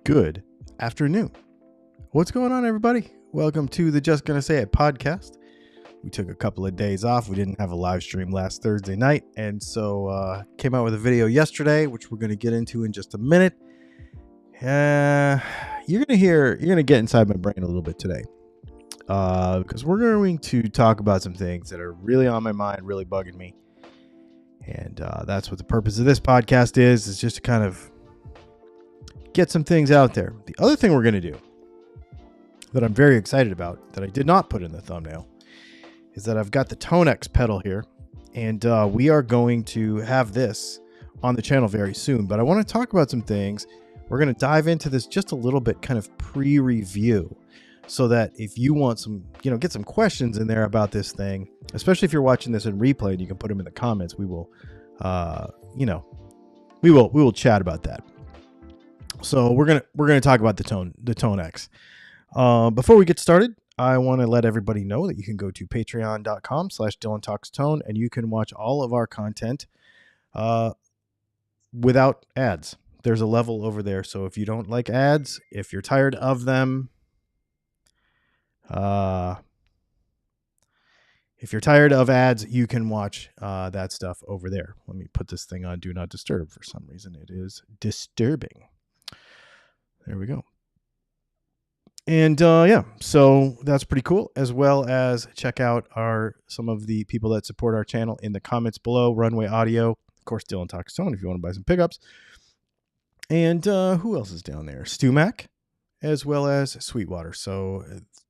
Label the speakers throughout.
Speaker 1: Good afternoon. What's going on, everybody? Welcome to the Just Gonna Say It podcast. We took a couple of days off. We didn't have a live stream last Thursday night, and so came out with a video yesterday, which we're going to get into in just a minute. You're gonna get inside my brain a little bit today, because we're going to talk about some things that are really on my mind, really bugging me, and that's what the purpose of this podcast is just to kind of get some things out there. The other thing we're going to do that I'm very excited about, that I did not put in the thumbnail, is that I've got the Tone X pedal here, and we are going to have this on the channel very soon. But I want to talk about some things. We're going to dive into this just a little bit, kind of pre-review, so that if you want some, get some questions in there about this thing, especially if you're watching this in replay, and you can put them in the comments. We will, we will chat about that. So we're gonna talk about the Tone X. Before we get started, I want to let everybody know that you can go to patreon.com/DylanTalksTone, and you can watch all of our content without ads. There's a level over there, so if you don't like ads, if you're tired of them, if you're tired of ads, you can watch that stuff over there. Let me put this thing on Do Not Disturb. For some reason, it is disturbing. There we go. And yeah, so that's pretty cool, as well as check out some of the people that support our channel in the comments below. Runway Audio, of course, Dylan Talks Tone, if you want to buy some pickups. And who else is down there? Stumac, as well as Sweetwater. So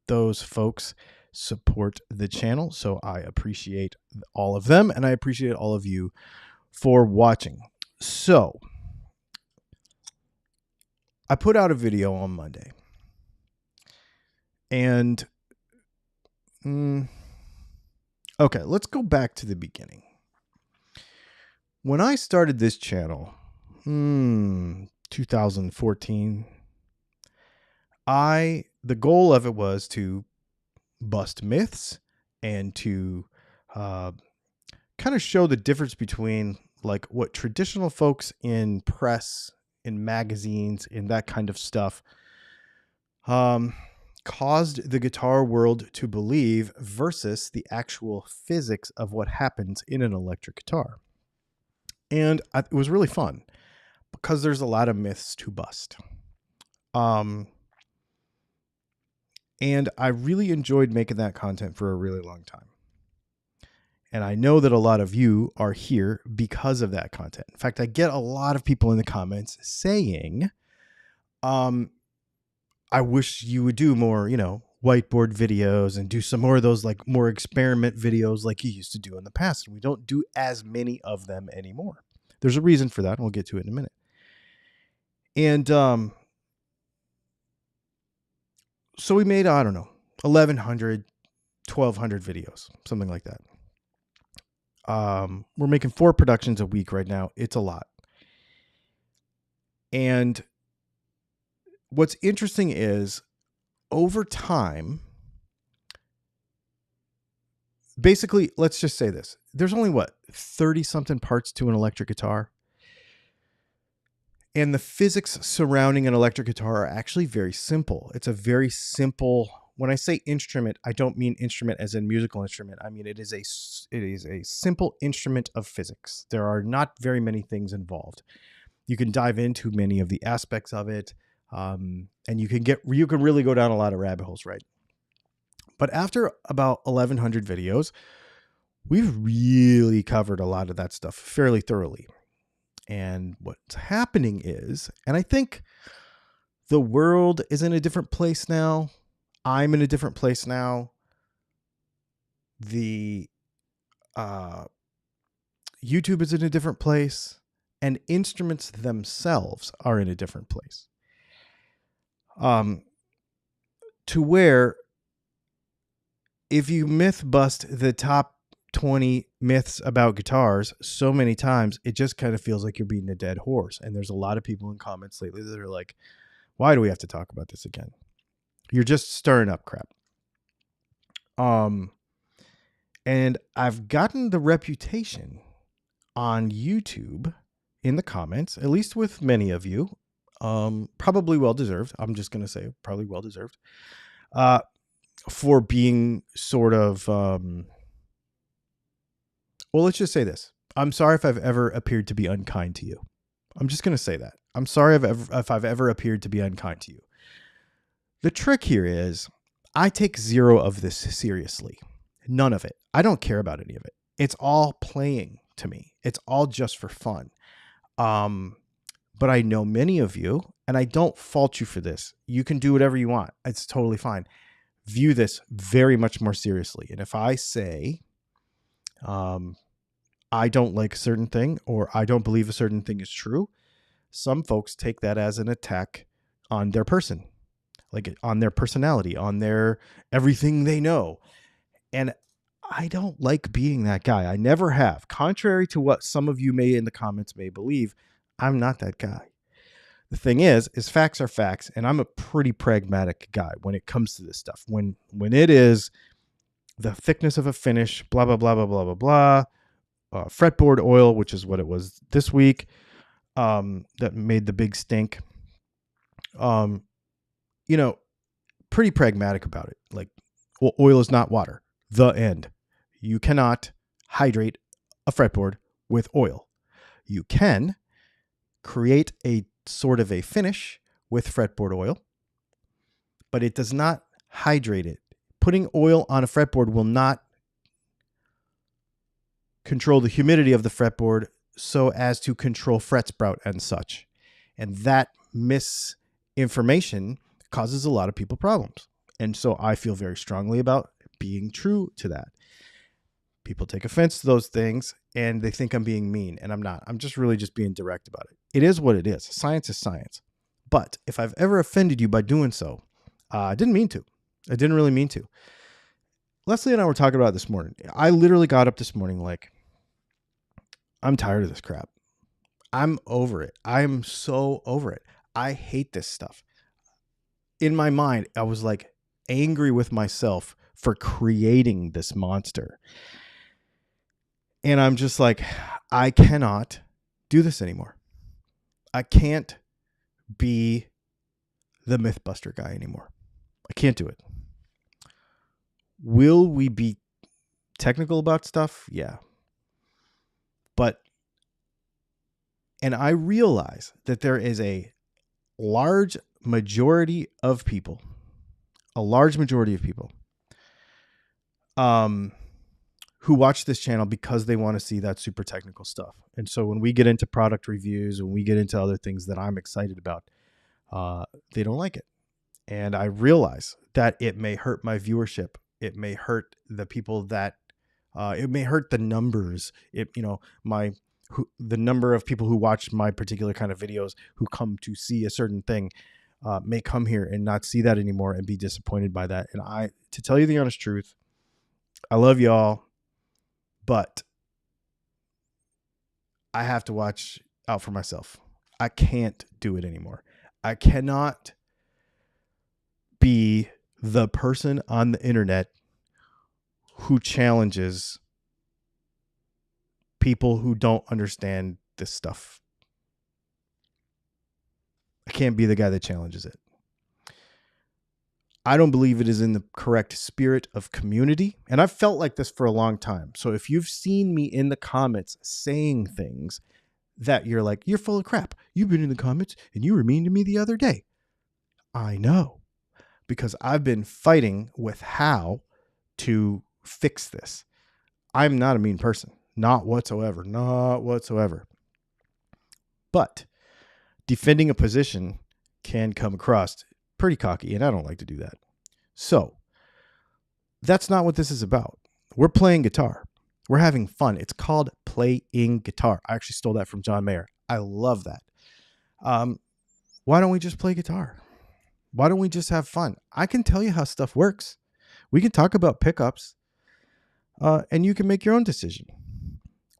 Speaker 1: those folks support the channel, so I appreciate all of them, and I appreciate all of you for watching. So I put out a video on Monday, and okay, let's go back to the beginning. When I started this channel, 2014, the goal of it was to bust myths and to kind of show the difference between like what traditional folks in press, in magazines, in that kind of stuff, caused the guitar world to believe versus the actual physics of what happens in an electric guitar. And it was really fun because there's a lot of myths to bust. And I really enjoyed making that content for a really long time. And I know that a lot of you are here because of that content. In fact, I get a lot of people in the comments saying, I wish you would do more, whiteboard videos and do some more of those like more experiment videos like you used to do in the past. And we don't do as many of them anymore. There's a reason for that, and we'll get to it in a minute. And so we made, 1,100, 1,200 videos, something like that. We're making 4 productions a week right now. It's a lot. And what's interesting is over time, basically, let's just say this. There's only 30 something parts to an electric guitar. And the physics surrounding an electric guitar are actually very simple. It's a very simple, when I say instrument, I don't mean instrument as in musical instrument. I mean, it is a simple instrument of physics. There are not very many things involved. You can dive into many of the aspects of it. And you can really go down a lot of rabbit holes, right? But after about 1,100 videos, we've really covered a lot of that stuff fairly thoroughly. And what's happening is, and I think the world is in a different place now. I'm in a different place now. The YouTube is in a different place, and instruments themselves are in a different place. To where if you myth bust the top 20 myths about guitars so many times, it just kind of feels like you're beating a dead horse. And there's a lot of people in comments lately that are like, why do we have to talk about this again? You're just stirring up crap. And I've gotten the reputation on YouTube in the comments, at least with many of you, Probably well deserved. I'm just going to say probably well deserved. For being sort of, well, let's just say this. I'm sorry if I've ever appeared to be unkind to you. I'm just going to say that. I'm sorry if I've ever appeared to be unkind to you. The trick here is I take zero of this seriously. None of it. I don't care about any of it. It's all playing to me. It's all just for fun. But I know many of you, and I don't fault you for this. You can do whatever you want. It's totally fine. View this very much more seriously. And if I say, I don't like a certain thing, or I don't believe a certain thing is true, some folks take that as an attack on their person, like on their personality, on their everything they know. And I don't like being that guy. I never have. Contrary to what some of you may in the comments may believe, I'm not that guy. The thing is facts are facts, and I'm a pretty pragmatic guy when it comes to this stuff. When it is the thickness of a finish, blah, blah, blah, blah, blah, blah, blah, fretboard oil, which is what it was this week, that made the big stink. Pretty pragmatic about it. Like, well, oil is not water. The end. You cannot hydrate a fretboard with oil. You can create a sort of a finish with fretboard oil, but it does not hydrate it. Putting oil on a fretboard will not control the humidity of the fretboard so as to control fret sprout and such. And that misinformation causes a lot of people problems. And so I feel very strongly about being true to that. People take offense to those things and they think I'm being mean, and I'm not. I'm just really just being direct about it. It is what it is. Science is science. But if I've ever offended you by doing so, I didn't mean to. I didn't really mean to. Leslie and I were talking about it this morning. I literally got up this morning like, I'm tired of this crap. I'm over it. I'm so over it. I hate this stuff. In my mind, I was like angry with myself for creating this monster. And I'm just like, I cannot do this anymore. I can't be the Mythbuster guy anymore. I can't do it. Will we be technical about stuff? Yeah. And I realize that there is a large majority of people, who watch this channel because they want to see that super technical stuff. And so when we get into product reviews, when we get into other things that I'm excited about, they don't like it. And I realize that it may hurt my viewership. It may hurt the people that, it may hurt the numbers. The number of people who watch my particular kind of videos who come to see a certain thing may come here and not see that anymore and be disappointed by that. And to tell you the honest truth, I love y'all, but I have to watch out for myself. I can't do it anymore. I cannot be the person on the internet who challenges people who don't understand this stuff. I can't be the guy that challenges it. I don't believe it is in the correct spirit of community. And I've felt like this for a long time. So if you've seen me in the comments saying things that you're like, you're full of crap. You've been in the comments and you were mean to me the other day. I know, because I've been fighting with how to fix this. I'm not a mean person. Not whatsoever. Not whatsoever. But defending a position can come across pretty cocky, and I don't like to do that. So that's not what this is about. We're playing guitar. We're having fun. It's called playing guitar. I actually stole that from John Mayer. I love that. Why don't we just play guitar? Why don't we just have fun? I can tell you how stuff works. We can talk about pickups, and you can make your own decision,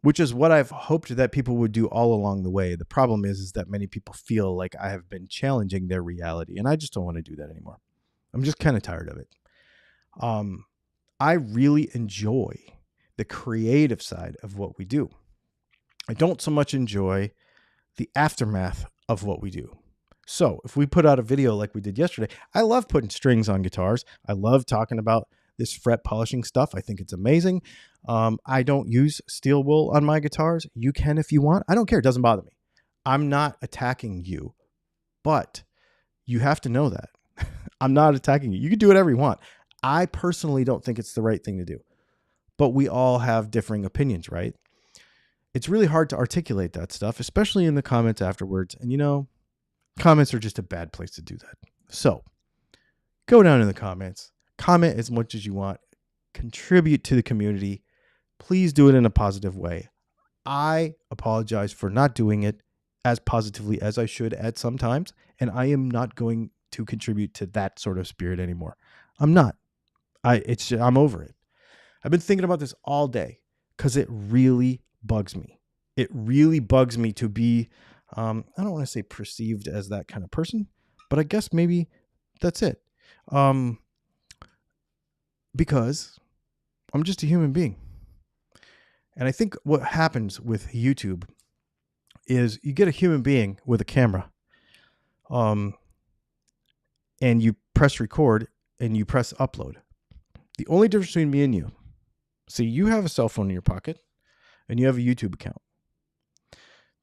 Speaker 1: which is what I've hoped that people would do all along the way. The problem is that many people feel like I have been challenging their reality, and I just don't want to do that anymore. I'm just kind of tired of it. I really enjoy the creative side of what we do. I don't so much enjoy the aftermath of what we do. So if we put out a video like we did yesterday, I love putting strings on guitars. I love talking about this fret polishing stuff. I think it's amazing. I don't use steel wool on my guitars. You can if you want. I don't care. It doesn't bother me. I'm not attacking you, but you have to know that. I'm not attacking you. You can do whatever you want. I personally don't think it's the right thing to do, but we all have differing opinions, right? It's really hard to articulate that stuff, especially in the comments afterwards. And comments are just a bad place to do that. So go down in the comments, comment as much as you want, contribute to the community. Please do it in a positive way. I apologize for not doing it as positively as I should at some times, and I am not going to contribute to that sort of spirit anymore. I'm not. I'm over it. I've been thinking about this all day because it really bugs me. It really bugs me to be, I don't want to say perceived as that kind of person, but I guess maybe that's it. Because I'm just a human being. And I think what happens with YouTube is you get a human being with a camera, and you press record and you press upload. The only difference between me and you, see, you have a cell phone in your pocket and you have a YouTube account.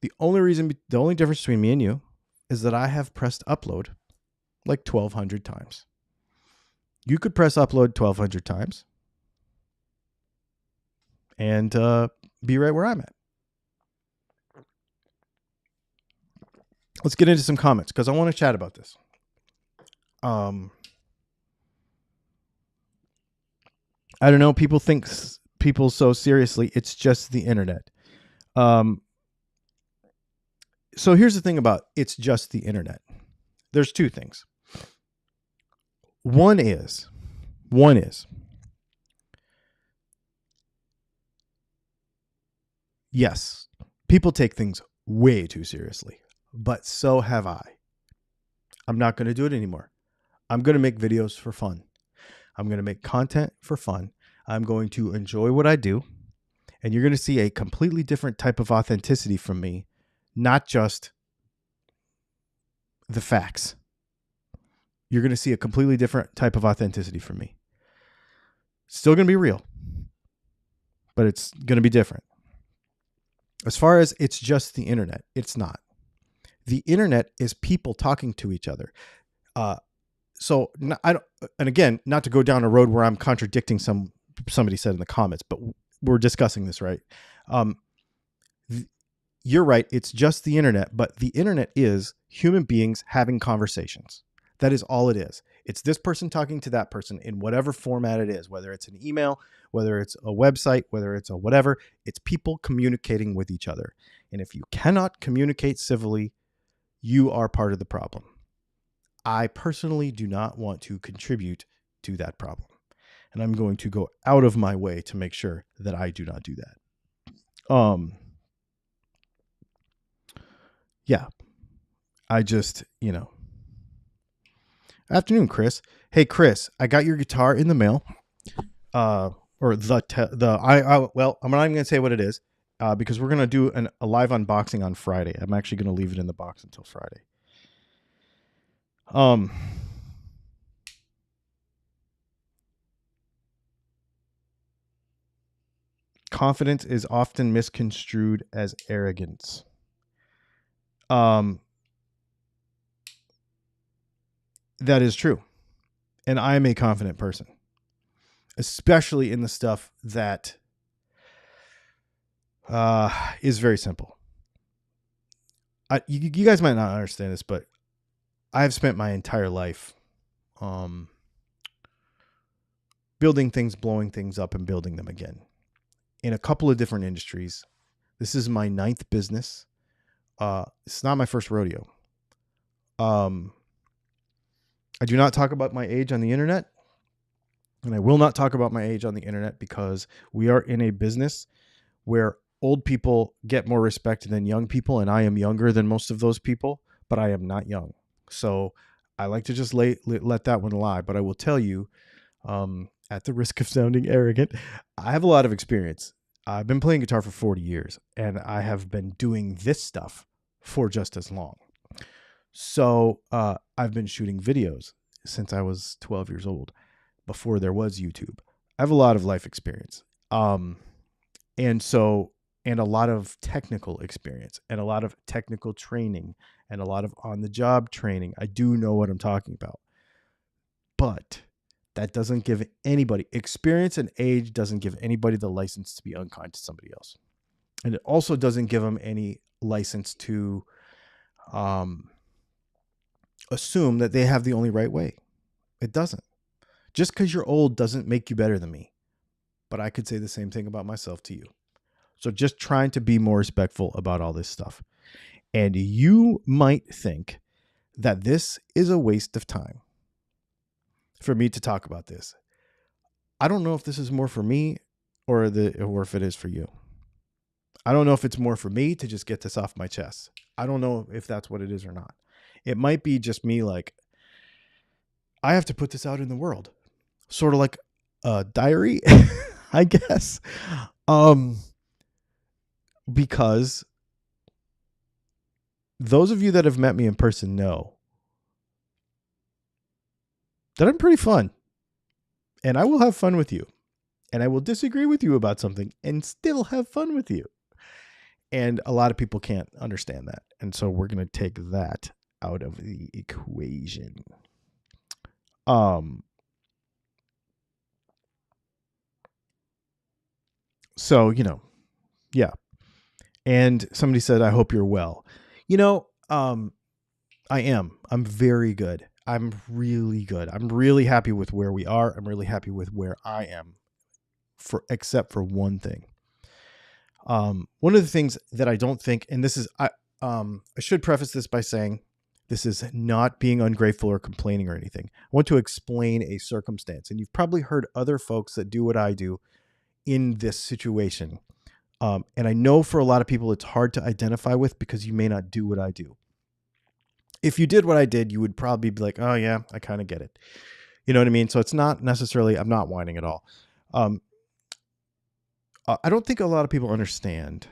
Speaker 1: The only difference between me and you is that I have pressed upload like 1,200 times. You could press upload 1,200 times and be right where I'm at. Let's get into some comments because I want to chat about this. I don't know. People think people so seriously. It's just the internet. So here's the thing about it's just the internet. There's two things. One is yes, people take things way too seriously, but so have I. I'm not going to do it anymore. I'm going to make videos for fun. I'm going to make content for fun. I'm going to enjoy what I do. And you're going to see a completely different type of authenticity from me, not just the facts. You're going to see a completely different type of authenticity from me. Still going to be real, but it's going to be different. As far as it's just the internet, it's not. The internet is people talking to each other. So and again, not to go down a road where I'm contradicting somebody said in the comments, but we're discussing this, right? You're right. It's just the internet, but the internet is human beings having conversations. That is all it is. It's this person talking to that person in whatever format it is, whether it's an email, whether it's a website, whether it's a whatever. It's people communicating with each other. And if you cannot communicate civilly, you are part of the problem. I personally do not want to contribute to that problem. And I'm going to go out of my way to make sure that I do not do that. Yeah. I just, Afternoon, Chris. Hey, Chris, I got your guitar in the mail. Well, I'm not even going to say what it is because we're going to do a live unboxing on Friday. I'm actually going to leave it in the box until Friday. Confidence is often misconstrued as arrogance. That is true. And I am a confident person, especially in the stuff that is very simple. You guys might not understand this, but I've spent my entire life building things, blowing things up, and building them again in a couple of different industries. This is my 9th business. It's not my first rodeo. I do not talk about my age on the internet, and I will not talk about my age on the internet because we are in a business where old people get more respect than young people, and I am younger than most of those people, but I am not young. So I like to just let that one lie. But I will tell you, at the risk of sounding arrogant, I have a lot of experience. I've been playing guitar for 40 years, and I have been doing this stuff for just as long. So I've been shooting videos since I was 12 years old, before there was YouTube. I have a lot of life experience. And so, and a lot of technical experience and a lot of technical training and a lot of on the job training. I do know what I'm talking about. But that doesn't give anybody, experience and age doesn't give anybody the license to be unkind to somebody else. And it also doesn't give them any license to assume that they have the only right way. It doesn't. Just because you're old doesn't make you better than me. But I could say the same thing about myself to you. So just trying to be more respectful about all this stuff. And you might think that this is a waste of time for me to talk about this. I don't know if this is more for me or if it is for you. I don't know if it's more for me to just get this off my chest. I don't know if that's what it is or not. It might be just me, like, I have to put this out in the world. Sort of like a diary, I guess. Because those of you that have met me in person know that I'm pretty fun. And I will have fun with you. And I will disagree with you about something and still have fun with you. And a lot of people can't understand that. And so we're going to take that out of the equation. So, yeah. And somebody said, I hope you're well. I am. I'm very good. I'm really good. I'm really happy with where we are. I'm really happy with where I am, except for one thing. One of the things that I don't think, and this is, I should preface this by saying this is not being ungrateful or complaining or anything. I want to explain a circumstance, and you've probably heard other folks that do what I do in this situation. And I know for a lot of people, it's hard to identify with because you may not do what I do. If you did what I did, you would probably be like, oh yeah, I kind of get it. You know what I mean? So it's not necessarily, I'm not whining at all. I don't think a lot of people understand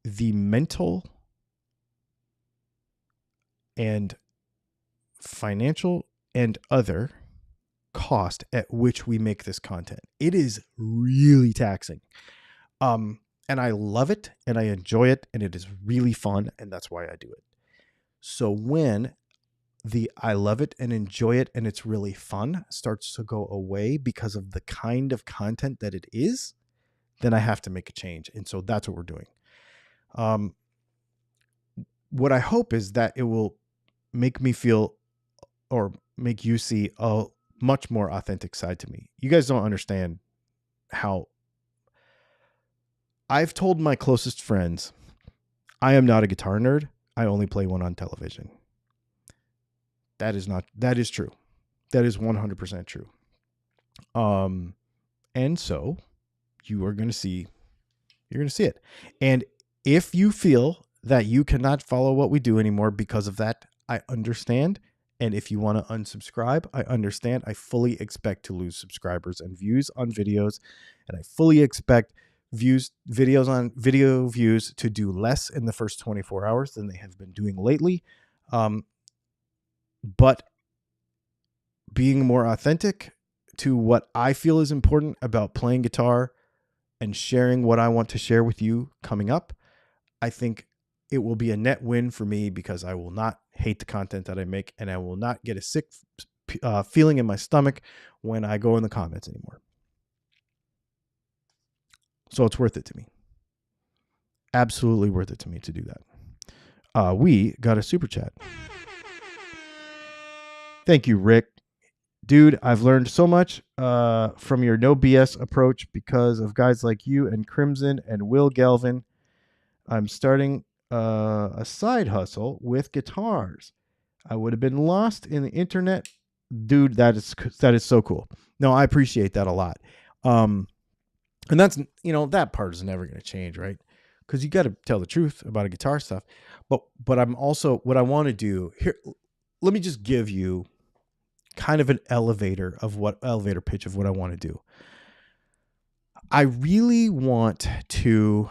Speaker 1: the mental and financial and other cost at which we make this content. It is really taxing. And I love it and I enjoy it and it is really fun and that's why I do it. So when I love it and enjoy it and it's really fun starts to go away because of the kind of content that it is, then I have to make a change. And so that's what we're doing. What I hope is that it will make me feel or make you see a much more authentic side to me. You guys don't understand how I've told my closest friends, I am not a guitar nerd. I only play one on television. That is true. That is 100% true. And so you're going to see it. And if you feel that you cannot follow what we do anymore because of that, I understand. And if you want to unsubscribe, I understand. I fully expect to lose subscribers and views on videos. And I fully expect video views to do less in the first 24 hours than they have been doing lately. But being more authentic to what I feel is important about playing guitar and sharing what I want to share with you coming up, I think it will be a net win for me because I will not hate the content that I make and I will not get a sick feeling in my stomach when I go in the comments anymore. So it's worth it to me. Absolutely worth it to me to do that. We got a super chat. Thank you, Rick. Dude, I've learned so much from your no BS approach because of guys like you and Crimson and Will Galvin. I'm starting a side hustle with guitars. I would have been lost in the internet. Dude, that is so cool. No, I appreciate that a lot. And that's, that part is never going to change, right? Because you got to tell the truth about a guitar stuff. But I'm also, what I want to do here, let me just give you kind of an elevator pitch of what I want to do. I really want to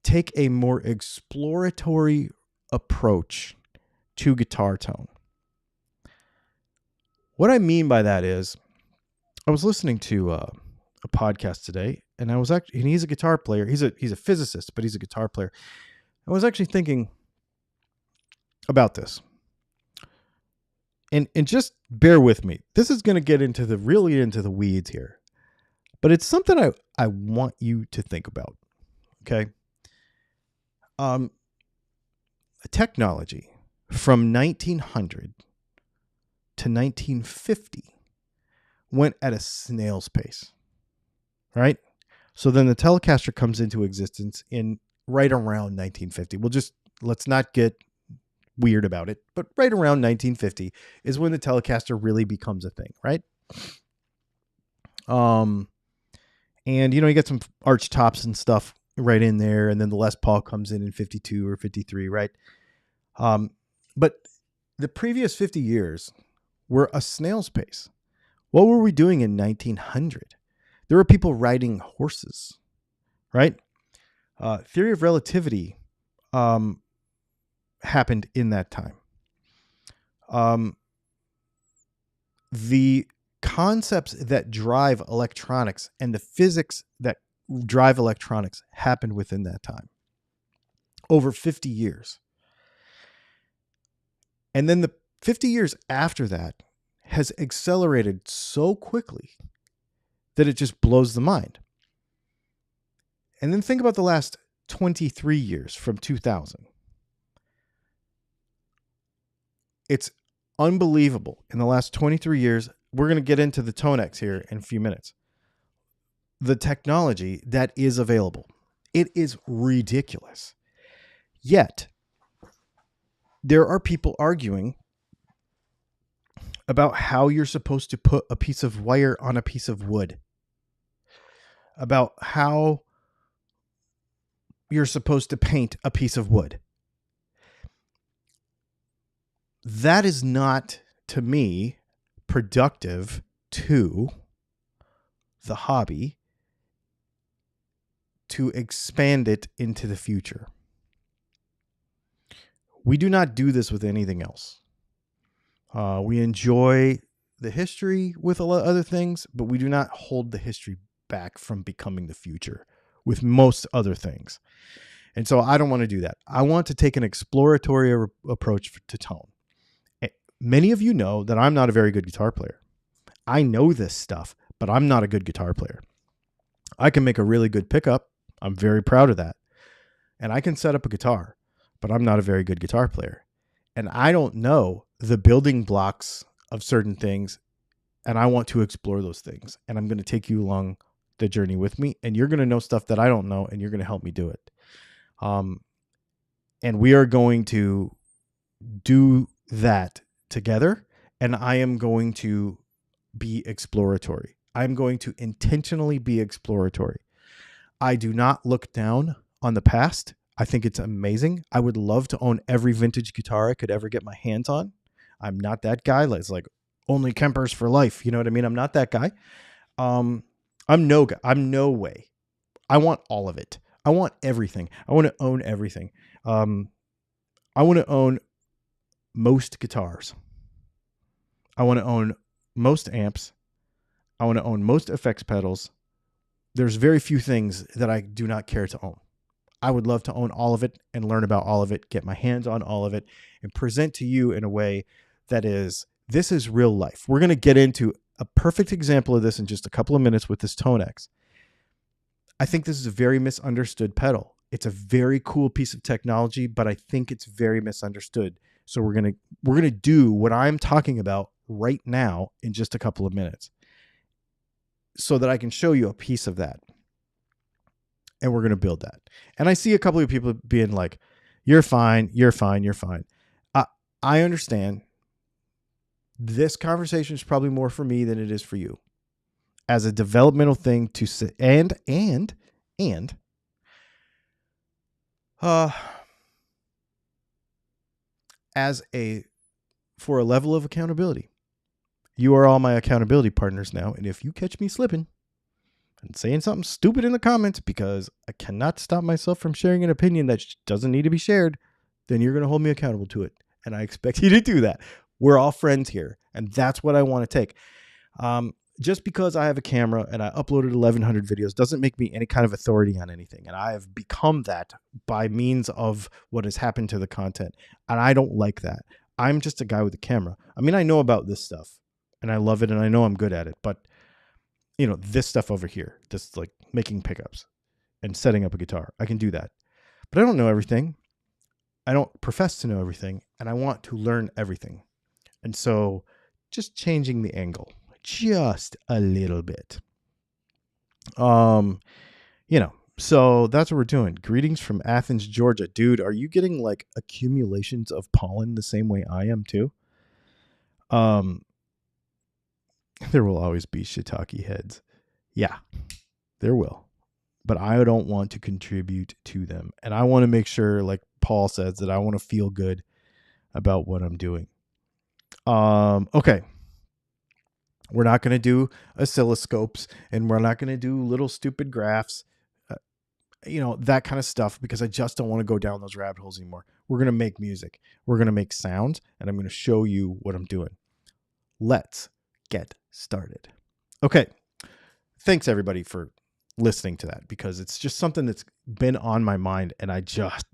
Speaker 1: take a more exploratory approach to guitar tone. What I mean by that is, I was listening to a podcast today, and and he's a guitar player. He's a physicist, but he's a guitar player. I was actually thinking about this. And just bear with me. This is going to get really into the weeds here. But it's something I want you to think about. Okay? Technology from 1900 to 1950 went at a snail's pace. Right? So then the Telecaster comes into existence in right around 1950. Let's not get weird about it, but right around 1950 is when the Telecaster really becomes a thing, right? And you get some arch tops and stuff right in there, and then the Les Paul comes in 52 or 53, right? But the previous 50 years were a snail's pace. What were we doing in 1900? There were people riding horses, right? Theory of relativity happened in that time. The concepts that drive electronics and the physics that drive electronics happened within that time, over 50 years. And then the 50 years after that has accelerated so quickly that it just blows the mind. And then think about the last 23 years from 2000. It's unbelievable. In the last 23 years, we're going to get into the Tonex here in a few minutes. The technology that is available, it is ridiculous. Yet, there are people arguing about how you're supposed to put a piece of wire on a piece of wood, about how you're supposed to paint a piece of wood. That is not, to me, productive to the hobby to expand it into the future. We do not do this with anything else. We enjoy the history with a lot of other things, but we do not hold the history back from becoming the future with most other things. And so I don't want to do that. I want to take an exploratory approach to tone. Many of you know that I'm not a very good guitar player. I know this stuff, but I'm not a good guitar player. I can make a really good pickup. I'm very proud of that. And I can set up a guitar, but I'm not a very good guitar player. And I don't know the building blocks of certain things, and I want to explore those things. And I'm going to take you along the journey with me, and you're going to know stuff that I don't know, and you're going to help me do it. And we are going to do that together, and I am going to be exploratory. I'm going to intentionally be exploratory. I do not look down on the past. I think it's amazing. I would love to own every vintage guitar I could ever get my hands on. I'm not that guy. It's like only Kempers for life. You know what I mean? I'm not that guy. I'm no way. I want all of it. I want everything. I want to own everything. I want to own most guitars. I want to own most amps. I want to own most effects pedals. There's very few things that I do not care to own. I would love to own all of it and learn about all of it, get my hands on all of it, and present to you in a way that this is real life. We're going to get into a perfect example of this in just a couple of minutes with this Tonex. I think this is a very misunderstood pedal. It's a very cool piece of technology, but I think it's very misunderstood. So we're going to do what I'm talking about right now in just a couple of minutes so that I can show you a piece of that. And we're going to build that. And I see a couple of people being like, you're fine, you're fine, you're fine. I understand. This conversation is probably more for me than it is for you. As a developmental thing to sit for a level of accountability. You are all my accountability partners now. And if you catch me slipping, and saying something stupid in the comments because I cannot stop myself from sharing an opinion that doesn't need to be shared, then you're going to hold me accountable to it. And I expect you to do that. We're all friends here. And that's what I want to take. Just because I have a camera and I uploaded 1,100 videos doesn't make me any kind of authority on anything. And I have become that by means of what has happened to the content. And I don't like that. I'm just a guy with a camera. I mean, I know about this stuff and I love it and I know I'm good at it. But, you know, this stuff over here, this like making pickups and setting up a guitar, I can do that. But I don't know everything. I don't profess to know everything. And I want to learn everything. And so just changing the angle just a little bit. You know, so that's what we're doing. Greetings from Athens, Georgia. Dude, are you getting like accumulations of pollen the same way I am too? There will always be shiitake heads. Yeah, there will. But I don't want to contribute to them. And I want to make sure, like Paul says, that I want to feel good about what I'm doing. Okay. We're not going to do oscilloscopes and we're not going to do little stupid graphs, you know, that kind of stuff, because I just don't want to go down those rabbit holes anymore. We're going to make music. We're going to make sounds, and I'm going to show you what I'm doing. Let's get started. Okay. Thanks everybody for listening to that, because it's just something that's been on my mind and I just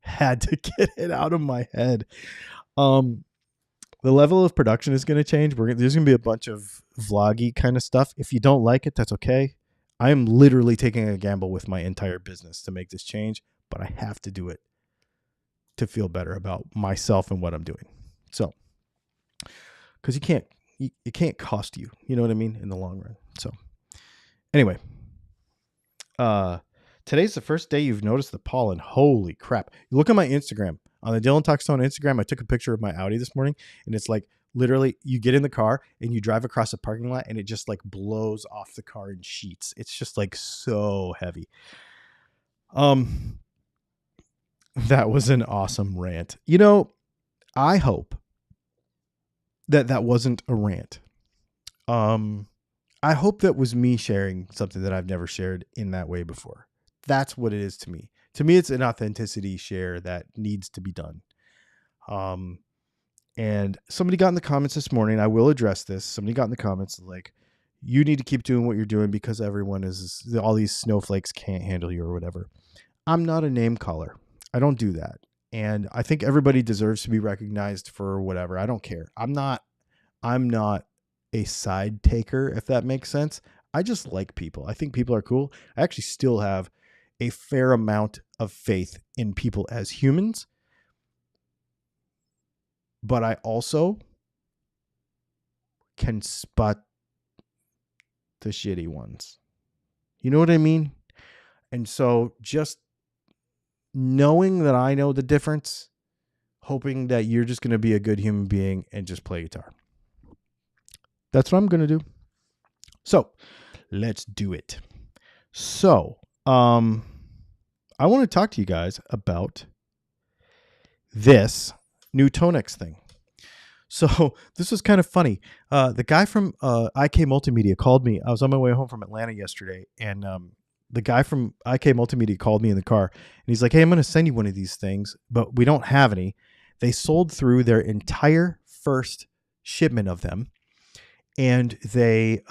Speaker 1: had to get it out of my head. The level of production is going to change. There's going to be a bunch of vloggy kind of stuff. If you don't like it, that's okay. I am literally taking a gamble with my entire business to make this change, but I have to do it to feel better about myself and what I'm doing. So, because it can't cost you, you know what I mean, in the long run. So anyway, today's the first day you've noticed the pollen. Holy crap. You look at my Instagram. On the Dylan Talks Tone Instagram, I took a picture of my Audi this morning, and it's like literally you get in the car and you drive across a parking lot and it just like blows off the car in sheets. It's just like so heavy. That was an awesome rant. You know, I hope that wasn't a rant. I hope that was me sharing something that I've never shared in that way before. That's what it is to me. To me, it's an authenticity share that needs to be done. And somebody got in the comments this morning. I will address this. Somebody got in the comments like, you need to keep doing what you're doing because all these snowflakes can't handle you or whatever. I'm not a name caller. I don't do that. And I think everybody deserves to be recognized for whatever. I don't care. I'm not a side taker, if that makes sense. I just like people. I think people are cool. I actually still have a fair amount of faith in people as humans. But I also can spot the shitty ones. You know what I mean? And so just knowing that I know the difference, hoping that you're just going to be a good human being and just play guitar. That's what I'm going to do. So let's do it. So, I want to talk to you guys about this new Tonex thing. So this was kind of funny. The guy from IK Multimedia called me. I was on my way home from Atlanta yesterday, and the guy from IK Multimedia called me in the car, and he's like, hey, I'm going to send you one of these things, but we don't have any. They sold through their entire first shipment of them, and they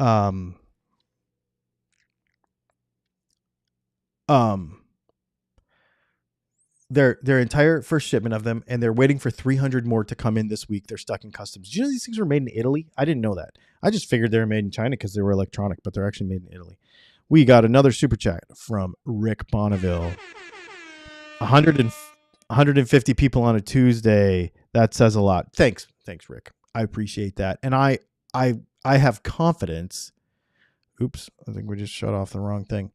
Speaker 1: their entire first shipment of them, and they're waiting for 300 more to come in this week. They're stuck in customs. Do you know these things were made in Italy? I didn't know that. I just figured they were made in China because they were electronic, but they're actually made in Italy. We got another super chat from Rick Bonneville. 150 people on a Tuesday. That says a lot. Thanks, Rick. I appreciate that, and I have confidence. Oops, I think we just shut off the wrong thing.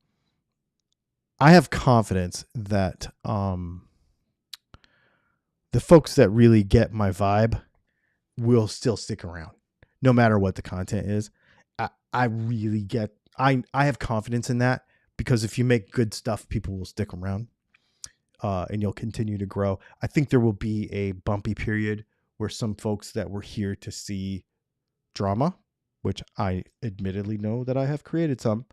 Speaker 1: I have confidence that the folks that really get my vibe will still stick around, no matter what the content is. I really get. I have confidence in that, because if you make good stuff, people will stick around, and you'll continue to grow. I think there will be a bumpy period where some folks that were here to see drama which I admittedly know that I have created some,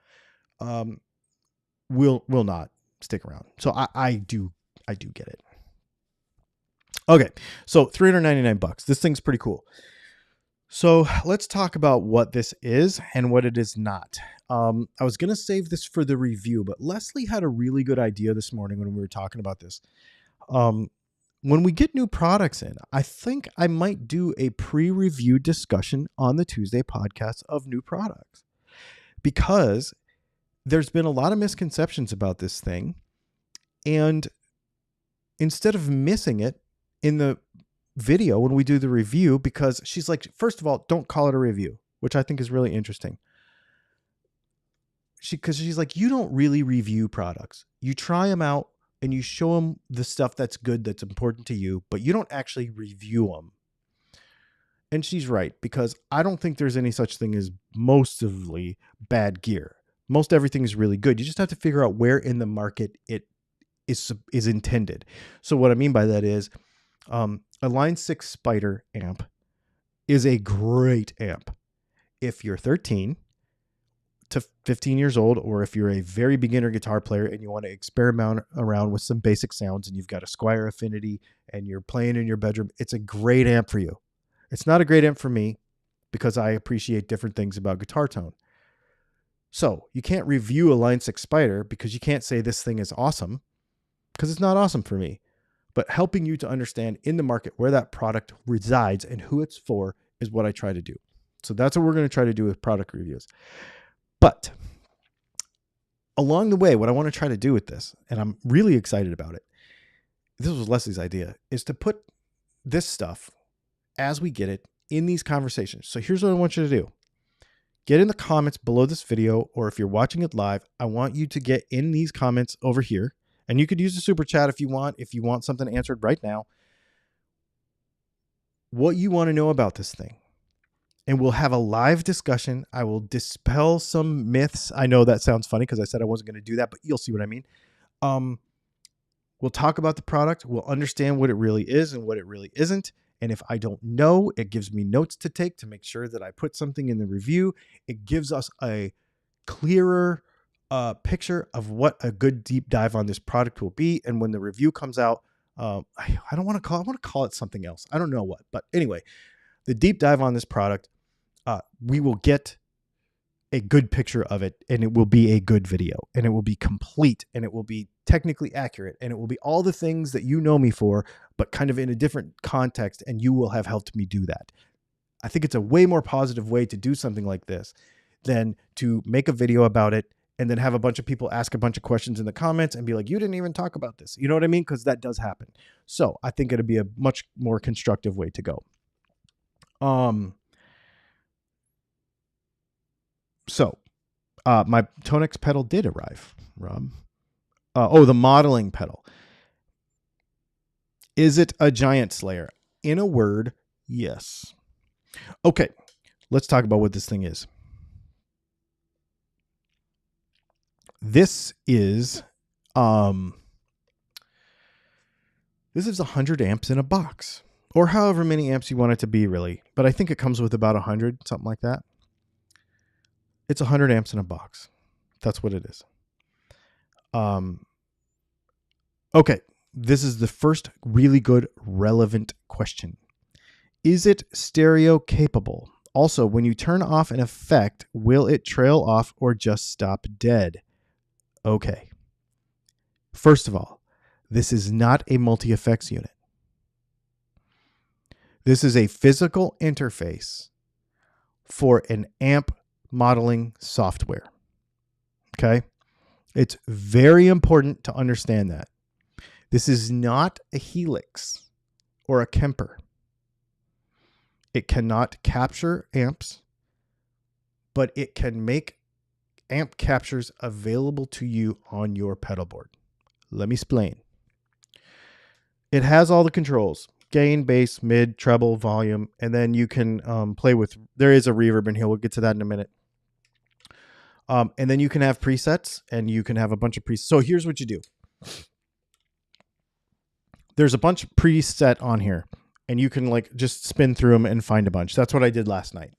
Speaker 1: will not stick around. So I do get it. Okay, so $399. This thing's pretty cool. So let's talk about what this is and what it is not. I was going to save this for the review, but Leslie had a really good idea this morning when we were talking about this. When we get new products in, I think I might do a pre-review discussion on the Tuesday podcast of new products, because there's been a lot of misconceptions about this thing. And instead of missing it in the video when we do the review, because she's like, first of all, don't call it a review, which I think is really interesting. Because she's like, you don't really review products. You try them out and you show them the stuff that's good, that's important to you, but you don't actually review them. And she's right, because I don't think there's any such thing as mostly bad gear. Most everything is really good. You just have to figure out where in the market it is intended. So what I mean by that is, a Line 6 Spider amp is a great amp if you're 13 to 15 years old, or if you're a very beginner guitar player and you want to experiment around with some basic sounds and you've got a Squier Affinity and you're playing in your bedroom. It's a great amp for you. It's not a great amp for me because I appreciate different things about guitar tone. So you can't review a Line 6 Spider because you can't say this thing is awesome, because it's not awesome for me. But helping you to understand in the market where that product resides and who it's for is what I try to do. So that's what we're going to try to do with product reviews. But along the way, what I want to try to do with this, and I'm really excited about it, this was Leslie's idea, is to put this stuff as we get it in these conversations. So here's what I want you to do. Get in the comments below this video, or if you're watching it live, I want you to get in these comments over here. And you could use the super chat if you want something answered right now, what you want to know about this thing. And we'll have a live discussion. I will dispel some myths. I know that sounds funny because I said I wasn't going to do that, but you'll see what I mean. We'll talk about the product. We'll understand what it really is and what it really isn't. And if I don't know, it gives me notes to take to make sure that I put something in the review. It gives us a clearer picture of what a good deep dive on this product will be. And when the review comes out, I want to call it something else. I don't know what, but anyway, the deep dive on this product, we will get a good picture of it, and it will be a good video, and it will be complete, and it will be technically accurate, and it will be all the things that you know me for, but kind of in a different context, and you will have helped me do that. I think it's a way more positive way to do something like this than to make a video about it and then have a bunch of people ask a bunch of questions in the comments and be like, you didn't even talk about this. You know what I mean? Because that does happen. So I think it'd be a much more constructive way to go. So my Tonex pedal did arrive, Rob. The modeling pedal. Is it a giant slayer? In a word, yes. Okay, let's talk about what this thing is. This is 100 amps in a box, or however many amps you want it to be, really. But I think it comes with about 100, something like that. It's 100 amps in a box. That's what it is. Okay, this is the first really good, relevant question. Is it stereo capable? Also, when you turn off an effect, will it trail off or just stop dead? Okay. First of all, this is not a multi-effects unit. This is a physical interface for an amp modeling software. Okay? It's very important to understand that. This is not a Helix or a Kemper. It cannot capture amps, but it can make amp captures available to you on your pedal board. Let me explain. It has all the controls: gain, bass, mid, treble, volume, and then you can play with, there is a reverb in here. We'll get to that in a minute. And then you can have presets, and you can have a bunch of presets. So here's what you do. There's a bunch of preset on here, and you can like just spin through them and find a bunch. That's what I did last night.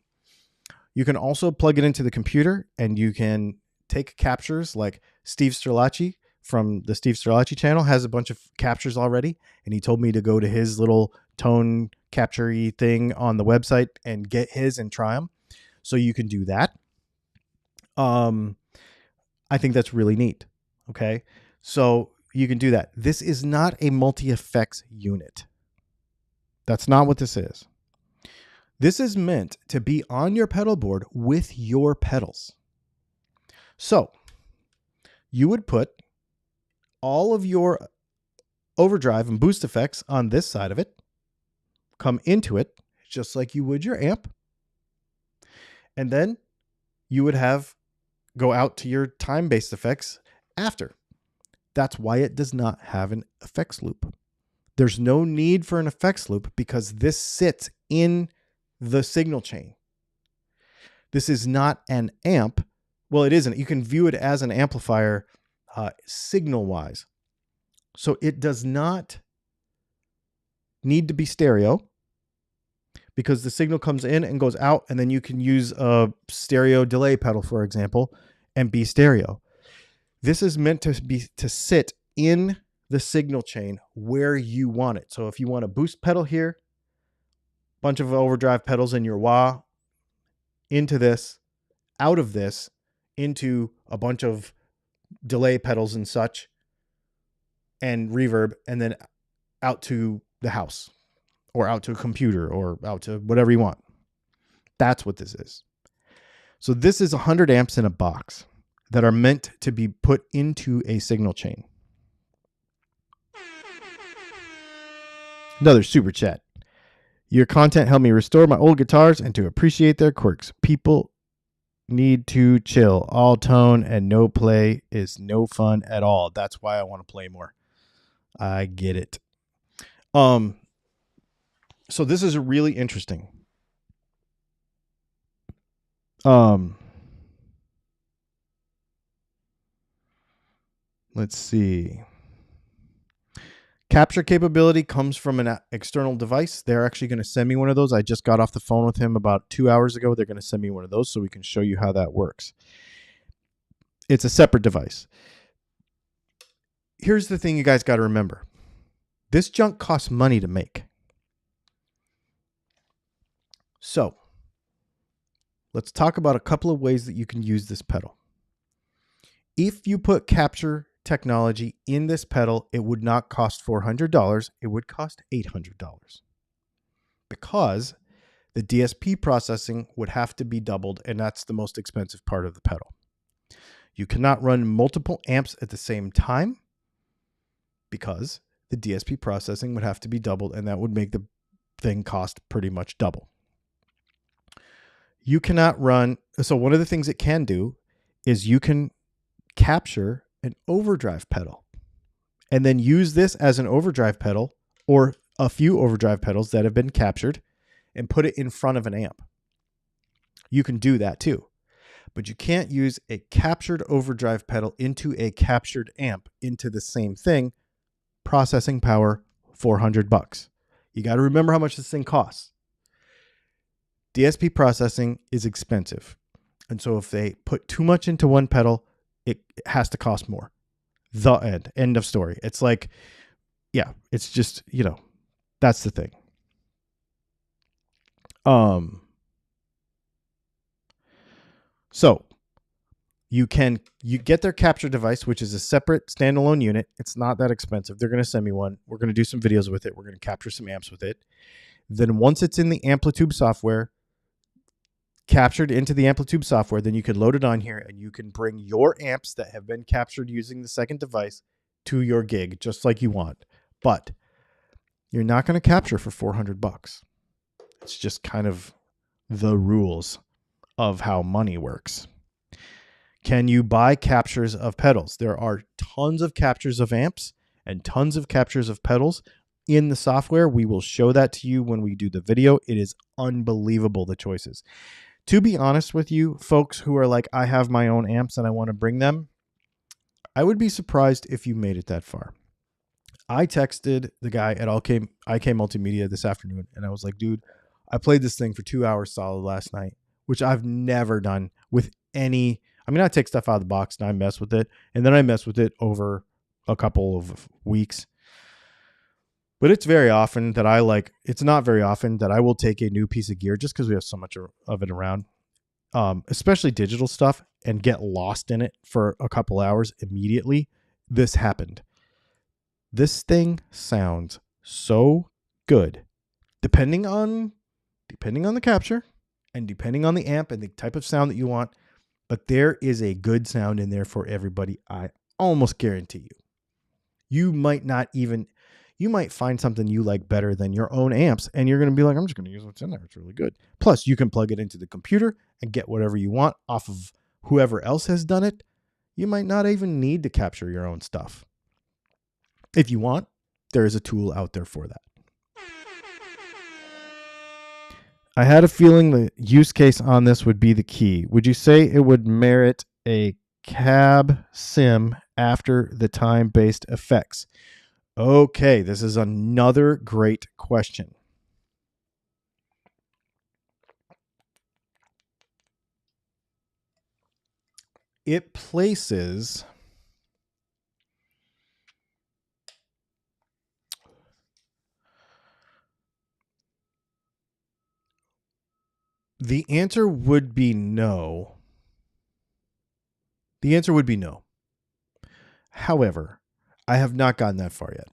Speaker 1: You can also plug it into the computer and you can take captures like Steve Sterlacci from the Steve Sterlacci channel has a bunch of captures already. And he told me to go to his little tone capture-y thing on the website and get his and try them. So you can do that. I think that's really neat. Okay. So you can do that. This is not a multi-effects unit. That's not what this is. This is meant to be on your pedal board with your pedals. So you would put all of your overdrive and boost effects on this side of it, come into it just like you would your amp. And then you would go out to your time-based effects after. That's why it does not have an effects loop. There's no need for an effects loop because this sits in the signal chain. This is not an amp. Well, it isn't. You can view it as an amplifier signal-wise. So it does not need to be stereo because the signal comes in and goes out, and then you can use a stereo delay pedal, for example, and be stereo. This is meant to sit in the signal chain where you want it. So if you want a boost pedal here, bunch of overdrive pedals in your wah, into this, out of this, into a bunch of delay pedals and such, and reverb, and then out to the house, or out to a computer, or out to whatever you want. That's what this is. So this is 100 amps in a box that are meant to be put into a signal chain. Another super chat. Your content helped me restore my old guitars and to appreciate their quirks. People need to chill. All tone and no play is no fun at all. That's why I want to play more. I get it. So this is really interesting. Let's see. Capture capability comes from an external device. They're actually going to send me one of those. I just got off the phone with him about 2 hours ago. They're going to send me one of those so we can show you how that works. It's a separate device. Here's the thing you guys got to remember. This junk costs money to make. So let's talk about a couple of ways that you can use this pedal. If you put capture technology in this pedal, it would not cost $400. It would cost $800 because the DSP processing would have to be doubled, and that's the most expensive part of the pedal. You cannot run multiple amps at the same time because the DSP processing would have to be doubled, and that would make the thing cost pretty much double. You cannot run. So one of the things it can do is you can capture an overdrive pedal and then use this as an overdrive pedal or a few overdrive pedals that have been captured and put it in front of an amp. You can do that too, but you can't use a captured overdrive pedal into a captured amp into the same thing. Processing power, $400. You got to remember how much this thing costs. DSP processing is expensive. And so if they put too much into one pedal, it has to cost more. The end of story. It's like, yeah, it's just, that's the thing. So you get their capture device, which is a separate standalone unit. It's not that expensive. They're going to send me one. We're going to do some videos with it. We're going to capture some amps with it. Then once it's in the Amplitude software, captured into the Amplitude software, then you can load it on here and you can bring your amps that have been captured using the second device to your gig just like you want. But you're not going to capture for $400. It's just kind of the rules of how money works. Can you buy captures of pedals? There are tons of captures of amps and tons of captures of pedals in the software. We will show that to you when we do the video. It is unbelievable, the choices. To be honest with you, folks who are like, I have my own amps and I want to bring them, I would be surprised if you made it that far. I texted the guy at IK Multimedia this afternoon and I was like, dude, I played this thing for 2 hours solid last night. which I've never done with any. I mean, I take stuff out of the box and I mess with it, and then I mess with it over a couple of weeks. But it's very often that it's not very often that I will take a new piece of gear just because we have so much of it around, especially digital stuff, and get lost in it for a couple hours immediately. This happened. This thing sounds so good, depending on the capture and depending on the amp and the type of sound that you want. But there is a good sound in there for everybody. I almost guarantee you. You might find something you like better than your own amps, and you're going to be like, I'm just going to use what's in there. It's really good. Plus, you can plug it into the computer and get whatever you want off of whoever else has done it. You might not even need to capture your own stuff. If you want, there is a tool out there for that. I had a feeling the use case on this would be the key. Would you say it would merit a cab sim after the time-based effects? Okay, this is another great question. It places the answer would be no. The answer would be no. However, I have not gotten that far yet.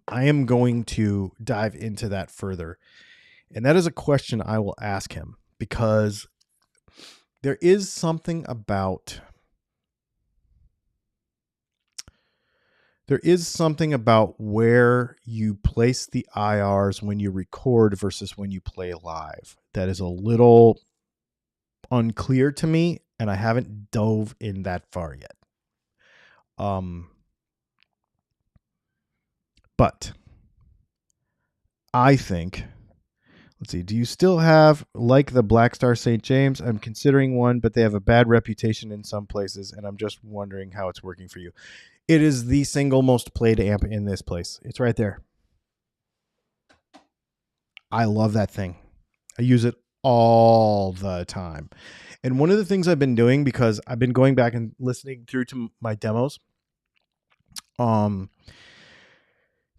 Speaker 1: I am going to dive into that further. And that is a question I will ask him, because there is something about where you place the IRs when you record versus when you play live. That is a little unclear to me, and I haven't dove in that far yet. But I think, let's see, do you still have like the Black Star St. James? I'm considering one, but they have a bad reputation in some places, and I'm just wondering how it's working for you. It is the single most played amp in this place. It's right there. I love that thing. I use it all the time. And one of the things I've been doing, because I've been going back and listening through to my demos,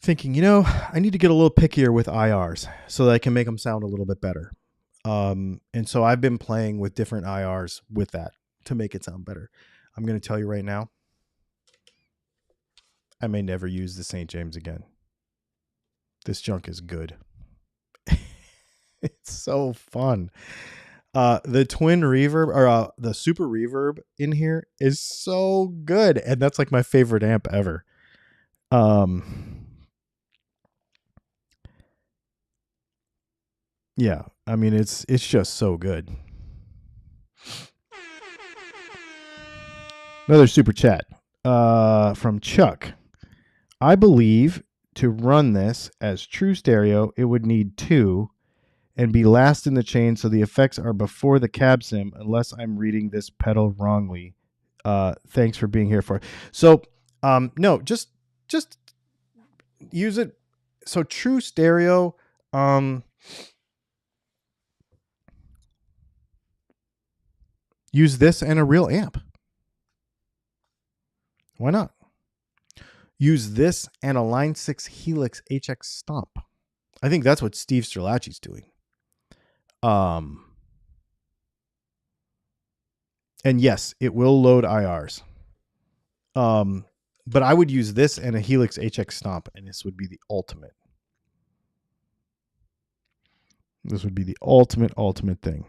Speaker 1: thinking, I need to get a little pickier with IRs so that I can make them sound a little bit better. And so I've been playing with different IRs with that to make it sound better. I'm going to tell you right now, I may never use the St. James again. This junk is good. It's so fun. The twin reverb, or the super reverb in here, is so good. And that's like my favorite amp ever. Yeah, I mean, it's just so good. Another super chat from Chuck. I believe to run this as true stereo, it would need 2 and be last in the chain, so the effects are before the cab sim, unless I'm reading this pedal wrongly. Thanks for being here for it. So, no, just use it. So true stereo, use this and a real amp. Why not? Use this and a Line 6 Helix HX Stomp. I think that's what Steve Strelacci's doing. And yes, it will load IRs. But I would use this and a Helix HX Stomp, and this would be the ultimate. This would be the ultimate thing.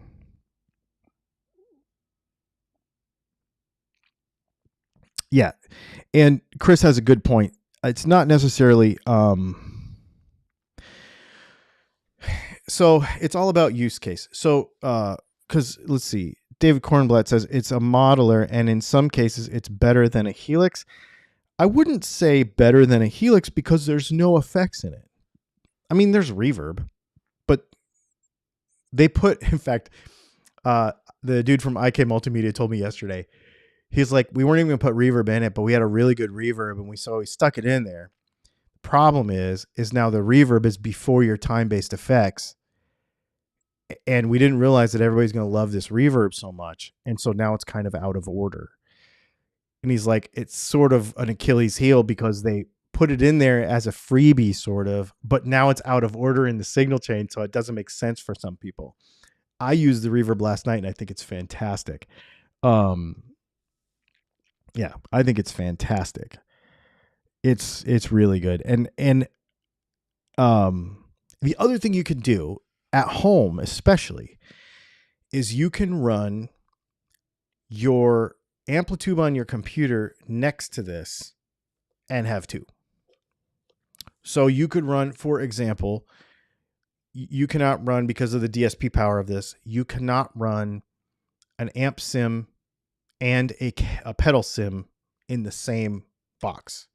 Speaker 1: Yeah. And Chris has a good point. It's not necessarily, so it's all about use case. So, cause let's see, David Kornblatt says it's a modeler, and in some cases it's better than a Helix. I wouldn't say better than a Helix because there's no effects in it. I mean, there's reverb, but they put, in fact, the dude from IK Multimedia told me yesterday, he's like, we weren't even going to put reverb in it, but we had a really good reverb, and we stuck it in there. The problem is now the reverb is before your time-based effects, And we didn't realize that everybody's going to love this reverb so much. And so now it's kind of out of order. And he's like, it's sort of an Achilles heel because they put it in there as a freebie sort of, but now it's out of order in the signal chain. So it doesn't make sense for some people. I used the reverb last night and I think it's fantastic. Yeah, I think it's fantastic. It's really good. And the other thing you can do at home, especially, is you can run your amplitude on your computer next to this and have two. So you could run, for example, you cannot run, because of the DSP power of this, you cannot run an amp sim and a pedal sim in the same box.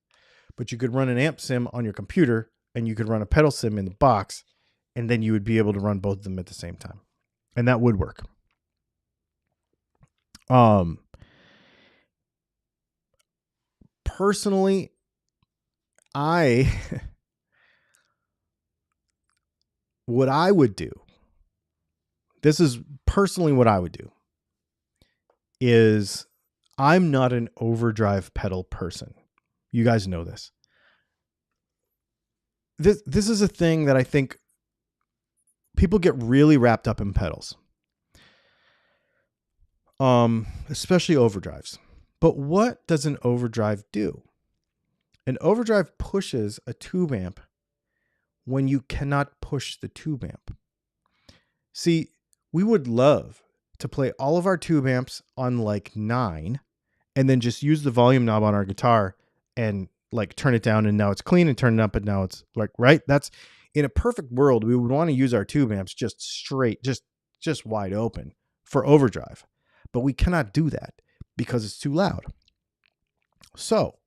Speaker 1: But you could run an amp sim on your computer and you could run a pedal sim in the box, and then you would be able to run both of them at the same time. And that would work. Personally, what I would do, this is personally what I would do, is I'm not an overdrive pedal person. You guys know this. This is a thing that I think people get really wrapped up in pedals. Especially overdrives. But what does an overdrive do? An overdrive pushes a tube amp when you cannot push the tube amp. See, we would love to play all of our tube amps on like 9 and then just use the volume knob on our guitar and like turn it down and now it's clean, and turn it up and now it's like, right? That's, in a perfect world, we would want to use our tube amps just straight, just wide open for overdrive. But we cannot do that because it's too loud. So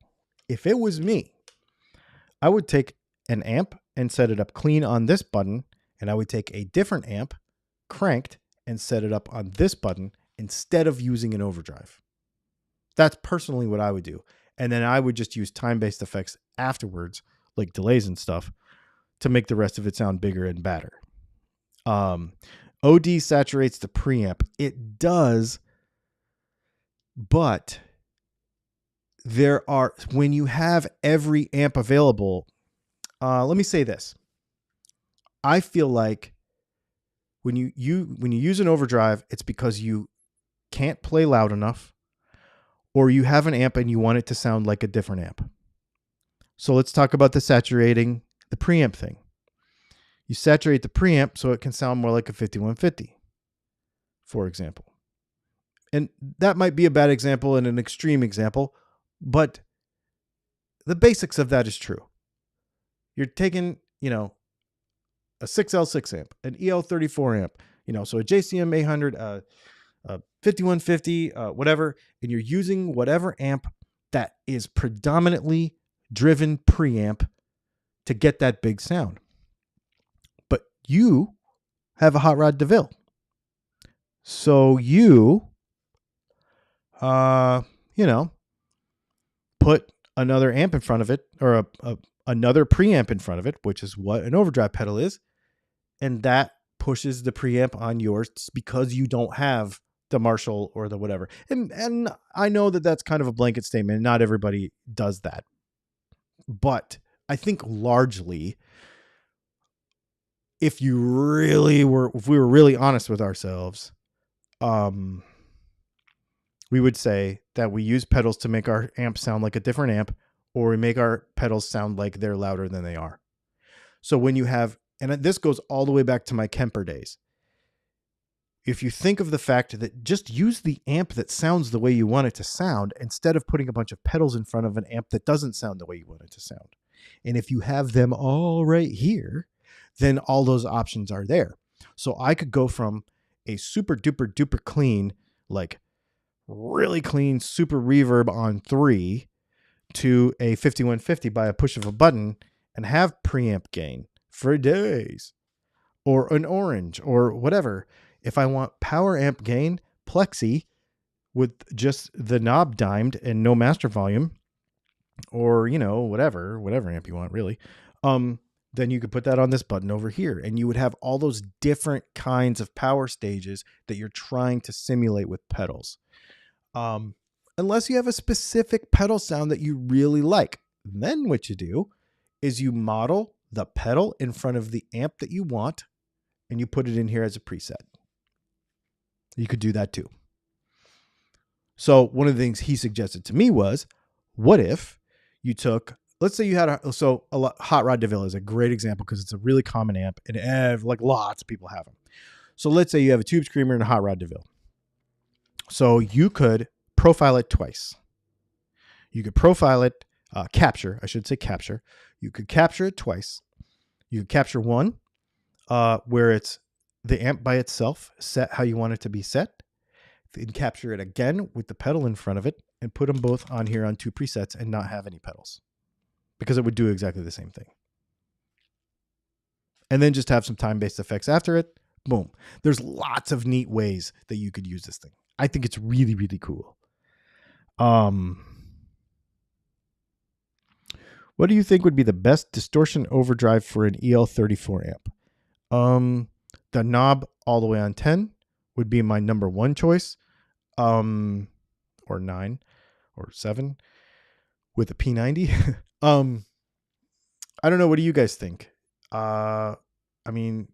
Speaker 1: if it was me, I would take an amp and set it up clean on this button, and I would take a different amp cranked and set it up on this button instead of using an overdrive. That's personally what I would do. And then I would just use time-based effects afterwards, like delays and stuff, to make the rest of it sound bigger and badder. OD saturates the preamp. It does, but there are, when you have every amp available, let me say this. I feel like when you use an overdrive, it's because you can't play loud enough, or you have an amp and you want it to sound like a different amp. So let's talk about the saturating the preamp thing. You saturate the preamp so it can sound more like a 5150, for example. And that might be a bad example and an extreme example, but the basics of that is true. You're taking, a 6L6 amp, an EL34 amp, so a JCM 800, a 5150, whatever, and you're using whatever amp that is predominantly driven preamp to get that big sound. But you have a Hot Rod DeVille. So you, put another amp in front of it, or another preamp in front of it, which is what an overdrive pedal is. And that pushes the preamp on yours because you don't have the Marshall or the whatever. And I know that that's kind of a blanket statement. Not everybody does that. But I think largely, if we were really honest with ourselves, we would say that we use pedals to make our amp sound like a different amp, or we make our pedals sound like they're louder than they are. So when you have, and this goes all the way back to my Kemper days, if you think of the fact that just use the amp that sounds the way you want it to sound, instead of putting a bunch of pedals in front of an amp that doesn't sound the way you want it to sound. And if you have them all right here, then all those options are there. So I could go from a super duper duper clean, like really clean, super reverb on 3 to a 5150 by a push of a button and have preamp gain for days, or an orange, or whatever. If I want power amp gain, plexi with just the knob dimed and no master volume, or, whatever amp you want, really, then you could put that on this button over here, and you would have all those different kinds of power stages that you're trying to simulate with pedals. Unless you have a specific pedal sound that you really like. Then what you do is you model the pedal in front of the amp that you want, and you put it in here as a preset. You could do that too. So one of the things he suggested to me was, what if you took, let's say you had Hot Rod DeVille is a great example because it's a really common amp, and like lots of people have them. So let's say you have a Tube Screamer and a Hot Rod DeVille. So you could profile it twice. You could profile it, capture. You could capture it twice. You could capture one where it's the amp by itself, set how you want it to be set. Then capture it again with the pedal in front of it and put them both on here on two presets and not have any pedals, because it would do exactly the same thing. And then just have some time-based effects after it. Boom. There's lots of neat ways that you could use this thing. I think it's really, really cool. What do you think would be the best distortion overdrive for an EL34 amp? The knob all the way on 10 would be my number one choice. Or 9 or 7 with a P90. I don't know. What do you guys think? I mean,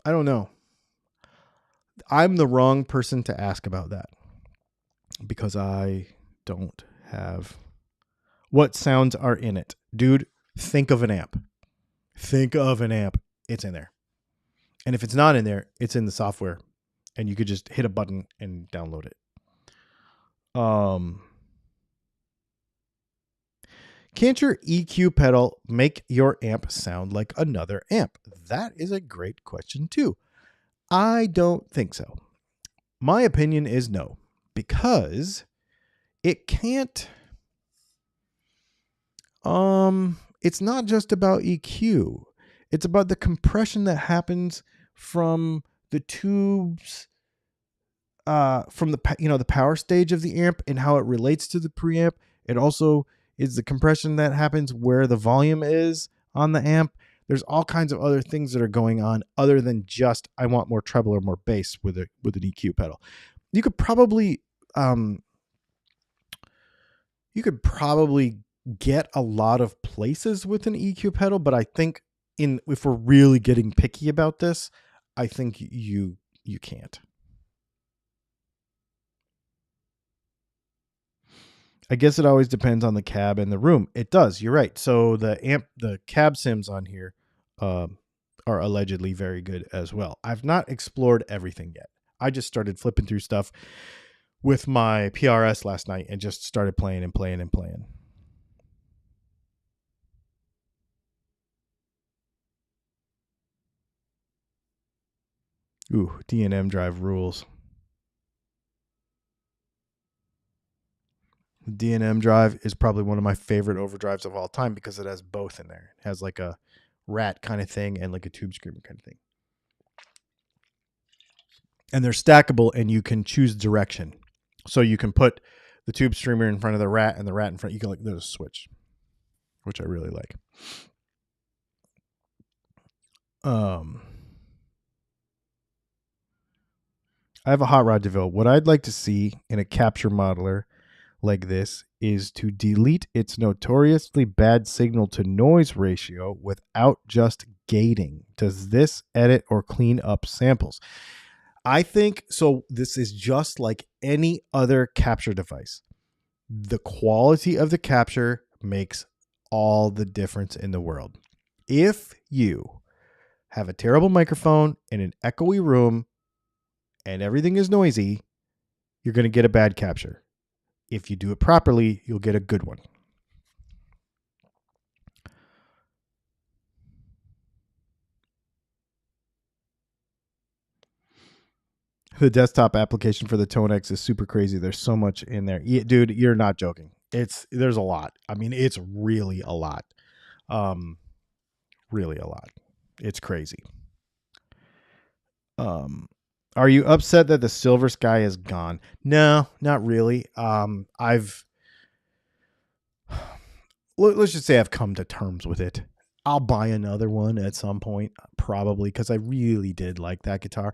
Speaker 1: I don't know. I'm the wrong person to ask about that because I don't have what sounds are in it. Dude, think of an amp. It's in there. And if it's not in there, it's in the software. And you could just hit a button and download it. Can't your EQ pedal make your amp sound like another amp? That is a great question too. I don't think so. My opinion is no, because it can't. It's not just about EQ. It's about the compression that happens from the tubes, from the power stage of the amp and how it relates to the preamp. It also is the compression that happens where the volume is on the amp. There's all kinds of other things that are going on other than just I want more treble or more bass with an EQ pedal. You could probably get a lot of places with an EQ pedal, but I think if we're really getting picky about this, I think you can't. I guess it always depends on the cab and the room. It does. You're right. So the cab sims on here are allegedly very good as well. I've not explored everything yet. I just started flipping through stuff with my PRS last night and just started playing and playing and playing. Ooh, D&M drive rules. D&M drive is probably one of my favorite overdrives of all time because it has both in there. It has like a rat kind of thing and like a Tube Screamer kind of thing. And they're stackable and you can choose direction. So you can put the Tube Screamer in front of the rat and the rat in front. You can there's a switch, which I really like. I have a Hot Rod DeVille. What I'd like to see in a capture modeler like this is to delete its notoriously bad signal to noise ratio without just gating. Does this edit or clean up samples? I think so. This is just like any other capture device. The quality of the capture makes all the difference in the world. If you have a terrible microphone in an echoey room and everything is noisy, you're going to get a bad capture. If you do it properly, you'll get a good one. The desktop application for the Tone X is super crazy. There's so much in there. Dude, you're not joking. There's a lot. I mean, it's really a lot. Really a lot. It's crazy. Are you upset that the Silver Sky is gone? No, not really. let's just say I've come to terms with it. I'll buy another one at some point, probably, because I really did like that guitar.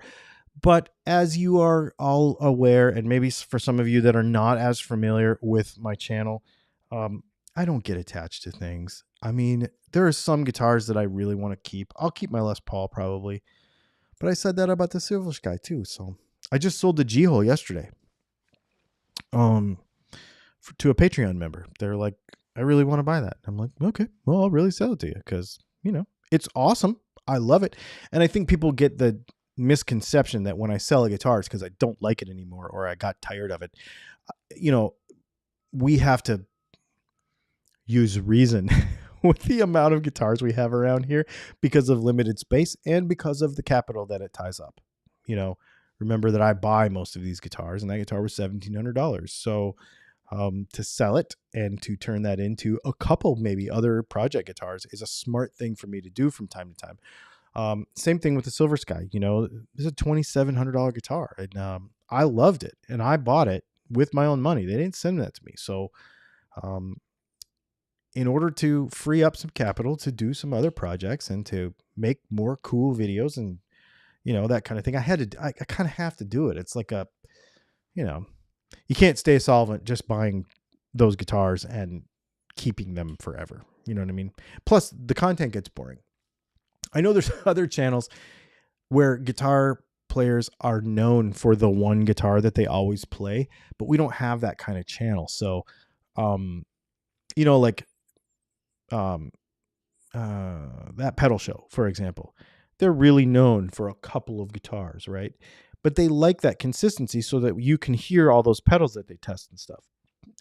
Speaker 1: But as you are all aware, and maybe for some of you that are not as familiar with my channel, I don't get attached to things. I mean, there are some guitars that I really want to keep. I'll keep my Les Paul probably, but I said that about the Silver Sky too. So I just sold the G-Hole yesterday, to a Patreon member. They're like, I really want to buy that. I'm like, okay, well, I'll really sell it to you because, it's awesome. I love it. And I think people get the misconception that when I sell a guitar, it's because I don't like it anymore or I got tired of it. We have to use reason with the amount of guitars we have around here because of limited space and because of the capital that it ties up. Remember that I buy most of these guitars, and that guitar was $1,700. So to sell it and to turn that into a couple maybe other project guitars is a smart thing for me to do from time to time. Same thing with the Silver Sky. It's a $2,700 guitar, and I loved it, and I bought it with my own money. They didn't send that to me. So in order to free up some capital to do some other projects and to make more cool videos and that kind of thing, I kind of have to do it. It's like you can't stay solvent just buying those guitars and keeping them forever. You know what I mean? Plus the content gets boring. I know there's other channels where guitar players are known for the one guitar that they always play, but we don't have that kind of channel. So, that pedal show, for example, they're really known for a couple of guitars, right? But they like that consistency so that you can hear all those pedals that they test and stuff.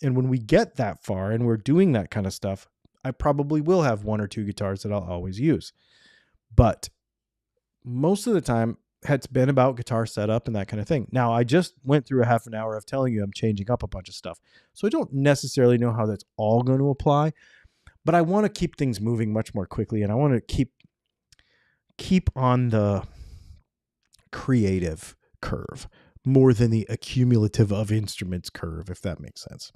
Speaker 1: And when we get that far and we're doing that kind of stuff, I probably will have one or two guitars that I'll always use. But most of the time, it's been about guitar setup and that kind of thing. Now, I just went through a half an hour of telling you I'm changing up a bunch of stuff. So I don't necessarily know how that's all going to apply, but I want to keep things moving much more quickly, and I want to keep on the creative curve more than the accumulative of instruments curve, if that makes sense.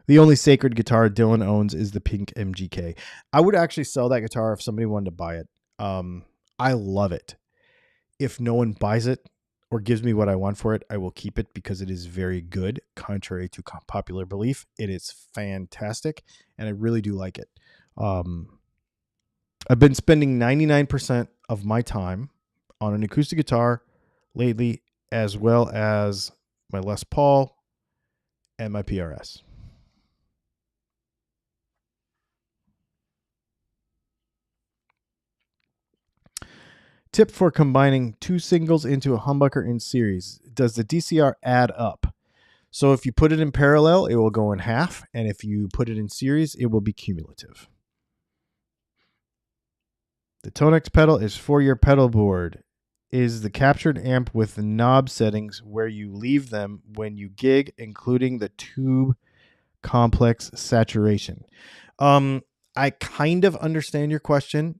Speaker 1: The only sacred guitar Dylan owns is the pink MGK. I would actually sell that guitar if somebody wanted to buy it. I love it. If no one buys it or gives me what I want for it, I will keep it because it is very good. Contrary to popular belief, it is fantastic, and I really do like it. I've been spending 99% of my time on an acoustic guitar lately, as well as my Les Paul and my PRS. Tip for combining two singles into a humbucker in series. Does the DCR add up? So if you put it in parallel, it will go in half. And if you put it in series, it will be cumulative. The Tonex pedal is for your pedal board. Is the captured amp with the knob settings where you leave them when you gig, including the tube complex saturation? I kind of understand your question.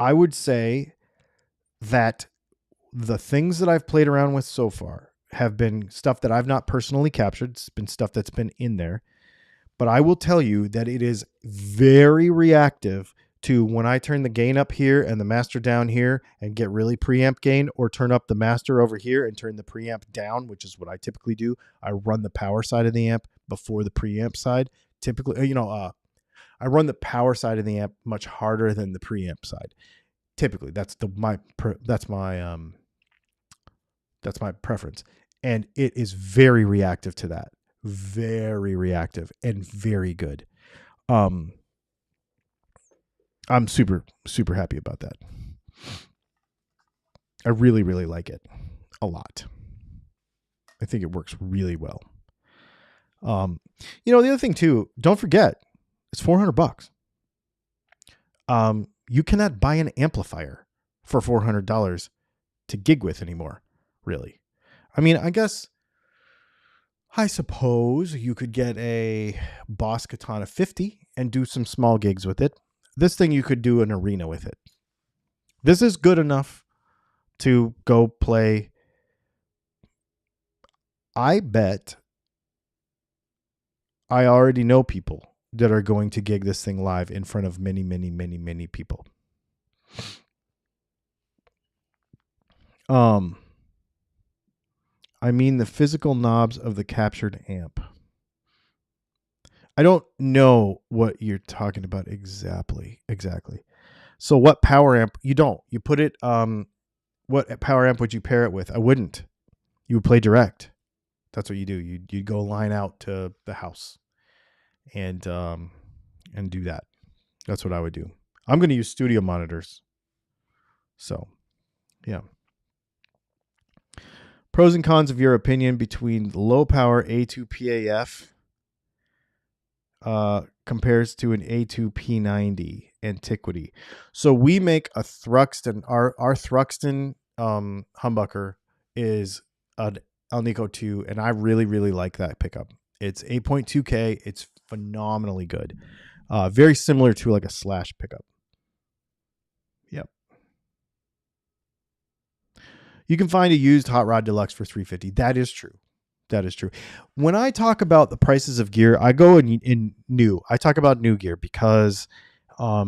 Speaker 1: I would say that the things that I've played around with so far have been stuff that I've not personally captured. It's been stuff that's been in there. But I will tell you that it is very reactive to when I turn the gain up here and the master down here and get really preamp gain, or turn up the master over here and turn the preamp down, which is what I typically do. I run the power side of the amp before the preamp side. Typically, I run the power side of the amp much harder than the preamp side. Typically, that's my preference, and it is very reactive to that. Very reactive and very good. I'm super happy about that. I really like it a lot. I think it works really well. The other thing too, don't forget, it's $400. You cannot buy an amplifier for $400 to gig with anymore, really. I mean, I suppose you could get a Boss Katana 50 and do some small gigs with it. This thing, you could do an arena with it. This is good enough to go play. I bet I already know people that are going to gig this thing live in front of many, many, many, many people. I mean the physical knobs of the captured amp. I don't know what you're talking about exactly. So what power amp? You don't. You put it what power amp would you pair it with? I wouldn't. You would play direct. That's what you do. You'd go line out to the house and do that. That's what I would do. I'm going to use studio monitors. So, yeah. Pros and cons of your opinion between low power A2 PAF compares to an A2 P90 Antiquity. So we make a Thruxton. Our Thruxton humbucker is an Alnico 2, and I really, really like that pickup. It's 8.2K. It's phenomenally good. Very similar to like a Slash pickup. Yep. You can find a used Hot Rod Deluxe for $350. That is true. That is true. When I talk about the prices of gear, I go in new. I talk about new gear because I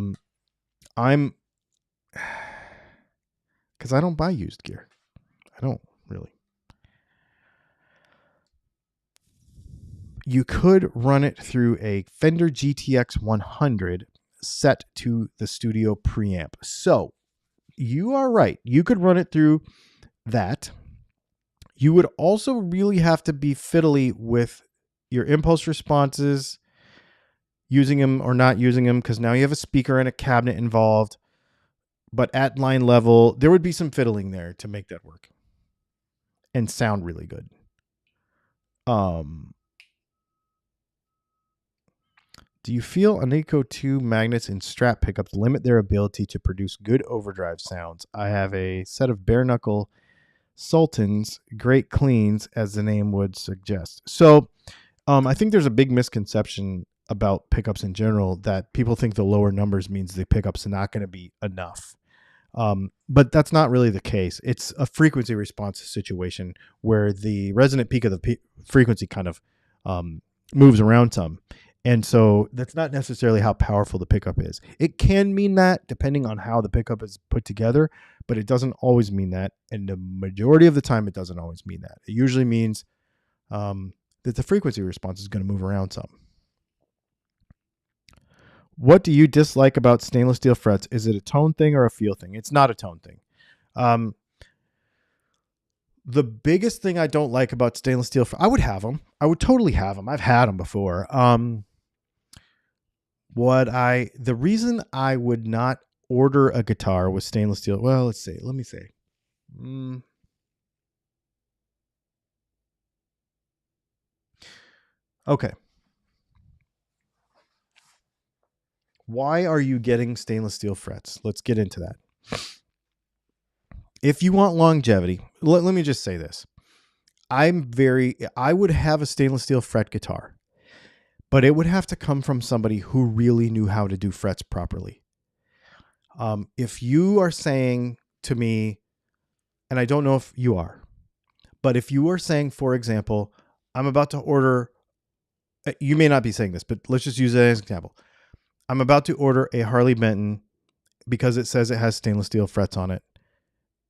Speaker 1: don't buy used gear. I don't really. You could run it through a Fender GTX 100 set to the studio preamp. So you are right. You could run it through that. You would also really have to be fiddly with your impulse responses, using them or not using them, because now you have a speaker and a cabinet involved. But at line level, there would be some fiddling there to make that work and sound really good. Do you feel Alnico 2 magnets and Strat pickups limit their ability to produce good overdrive sounds? I have a set of bare knuckle Sultans, great cleans, as the name would suggest. So I think there's a big misconception about pickups in general, that people think the lower numbers means the pickups are not going to be enough. But that's not really the case. It's a frequency response situation where the resonant peak of the frequency kind of moves around some. And so that's not necessarily how powerful the pickup is. It can mean that depending on how the pickup is put together, but it doesn't always mean that. And the majority of the time, it doesn't always mean that. It usually means that the frequency response is going to move around some. What do you dislike about stainless steel frets? Is it a tone thing or a feel thing? It's not a tone thing. The biggest thing I don't like about stainless steel, I would have them. I would totally have them. I've had them before. The reason I would not order a guitar with stainless steel, well, let me say. Okay. Why are you getting stainless steel frets? Let's get into that. If you want longevity, let me just say this. I would have a stainless steel fret guitar, but it would have to come from somebody who really knew how to do frets properly. If you are saying to me, and I don't know if you are, but if you are saying, for example, I'm about to order, you may not be saying this, but let's just use it as an example. I'm about to order a Harley Benton because it says it has stainless steel frets on it.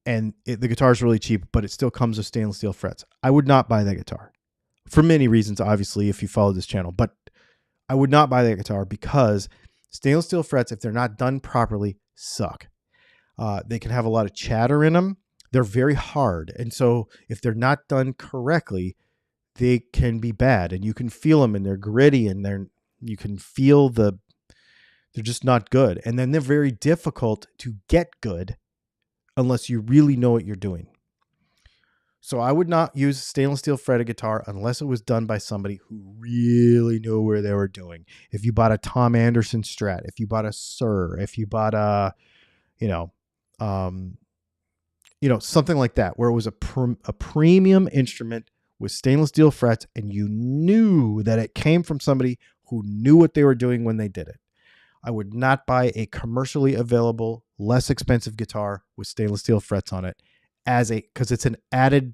Speaker 1: And the guitar is really cheap, but it still comes with stainless steel frets. I would not buy that guitar for many reasons, obviously, if you follow this channel. But I would not buy that guitar because stainless steel frets, if they're not done properly, suck. They can have a lot of chatter in them. They're very hard. And so if they're not done correctly, they can be bad. And you can feel them, and they're gritty, and you can feel they're just not good. And then they're very difficult to get good unless you really know what you're doing. So I would not use a stainless steel fretted guitar unless it was done by somebody who really knew where they were doing. If you bought a Tom Anderson Strat, if you bought a Sir, if you bought a, something like that, where it was a premium instrument with stainless steel frets, and you knew that it came from somebody who knew what they were doing when they did it. I would not buy a commercially available, less expensive guitar with stainless steel frets on it because it's an added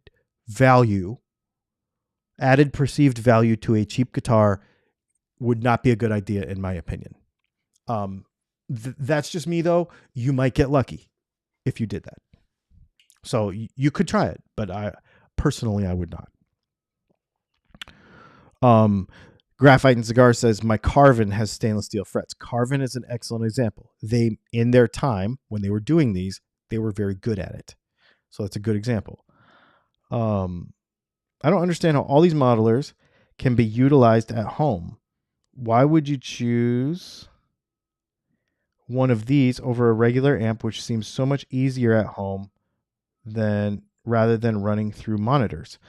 Speaker 1: perceived value to a cheap guitar would not be a good idea in my opinion. That's just me though. You might get lucky if you did that. So you could try it, but I would not. Graphite and Cigar says, my Carvin has stainless steel frets. Carvin is an excellent example. They, in their time, when they were doing these, they were very good at it. So that's a good example. I don't understand how all these modelers can be utilized at home. Why would you choose one of these over a regular amp, which seems so much easier at home rather than running through monitors?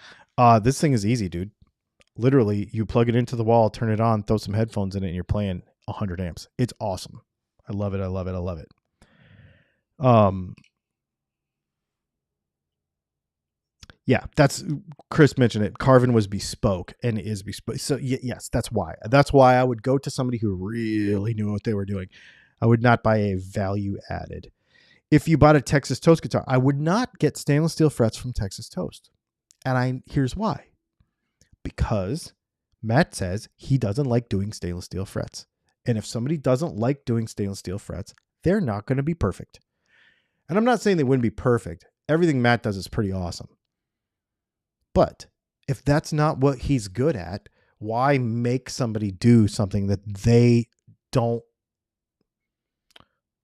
Speaker 1: This thing is easy, dude. Literally, you plug it into the wall, turn it on, throw some headphones in it, and you're playing 100 amps. It's awesome. I love it. I love it. I love it. Yeah, that's Chris mentioned it. Carvin was bespoke and is bespoke. So yes, that's why. That's why I would go to somebody who really knew what they were doing. I would not buy a value added. If you bought a Texas Toast guitar, I would not get stainless steel frets from Texas Toast. And here's why. Because Matt says he doesn't like doing stainless steel frets. And if somebody doesn't like doing stainless steel frets, they're not going to be perfect. And I'm not saying they wouldn't be perfect. Everything Matt does is pretty awesome. But if that's not what he's good at, why make somebody do something that they don't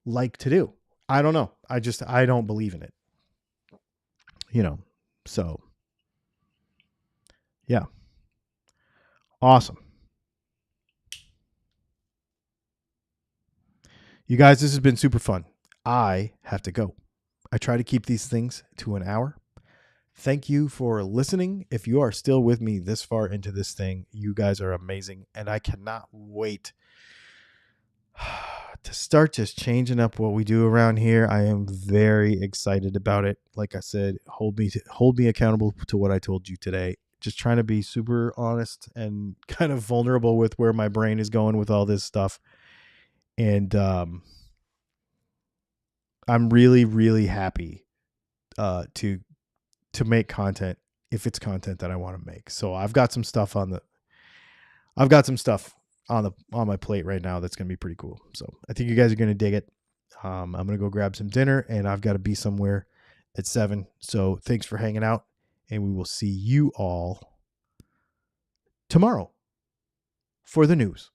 Speaker 1: like to do? I don't know. I don't believe in it. So yeah. Awesome. You guys, this has been super fun. I have to go. I try to keep these things to an hour. Thank you for listening. If you are still with me this far into this thing, you guys are amazing. And I cannot wait to start just changing up what we do around here. I am very excited about it. Like I said, hold me accountable to what I told you today. Just trying to be super honest and kind of vulnerable with where my brain is going with all this stuff. And I'm really, really happy to make content if it's content that I want to make. So I've got some stuff on my plate right now that's going to be pretty cool. So I think you guys are going to dig it. I'm going to go grab some dinner and I've got to be somewhere at 7. So thanks for hanging out and we will see you all tomorrow for the news.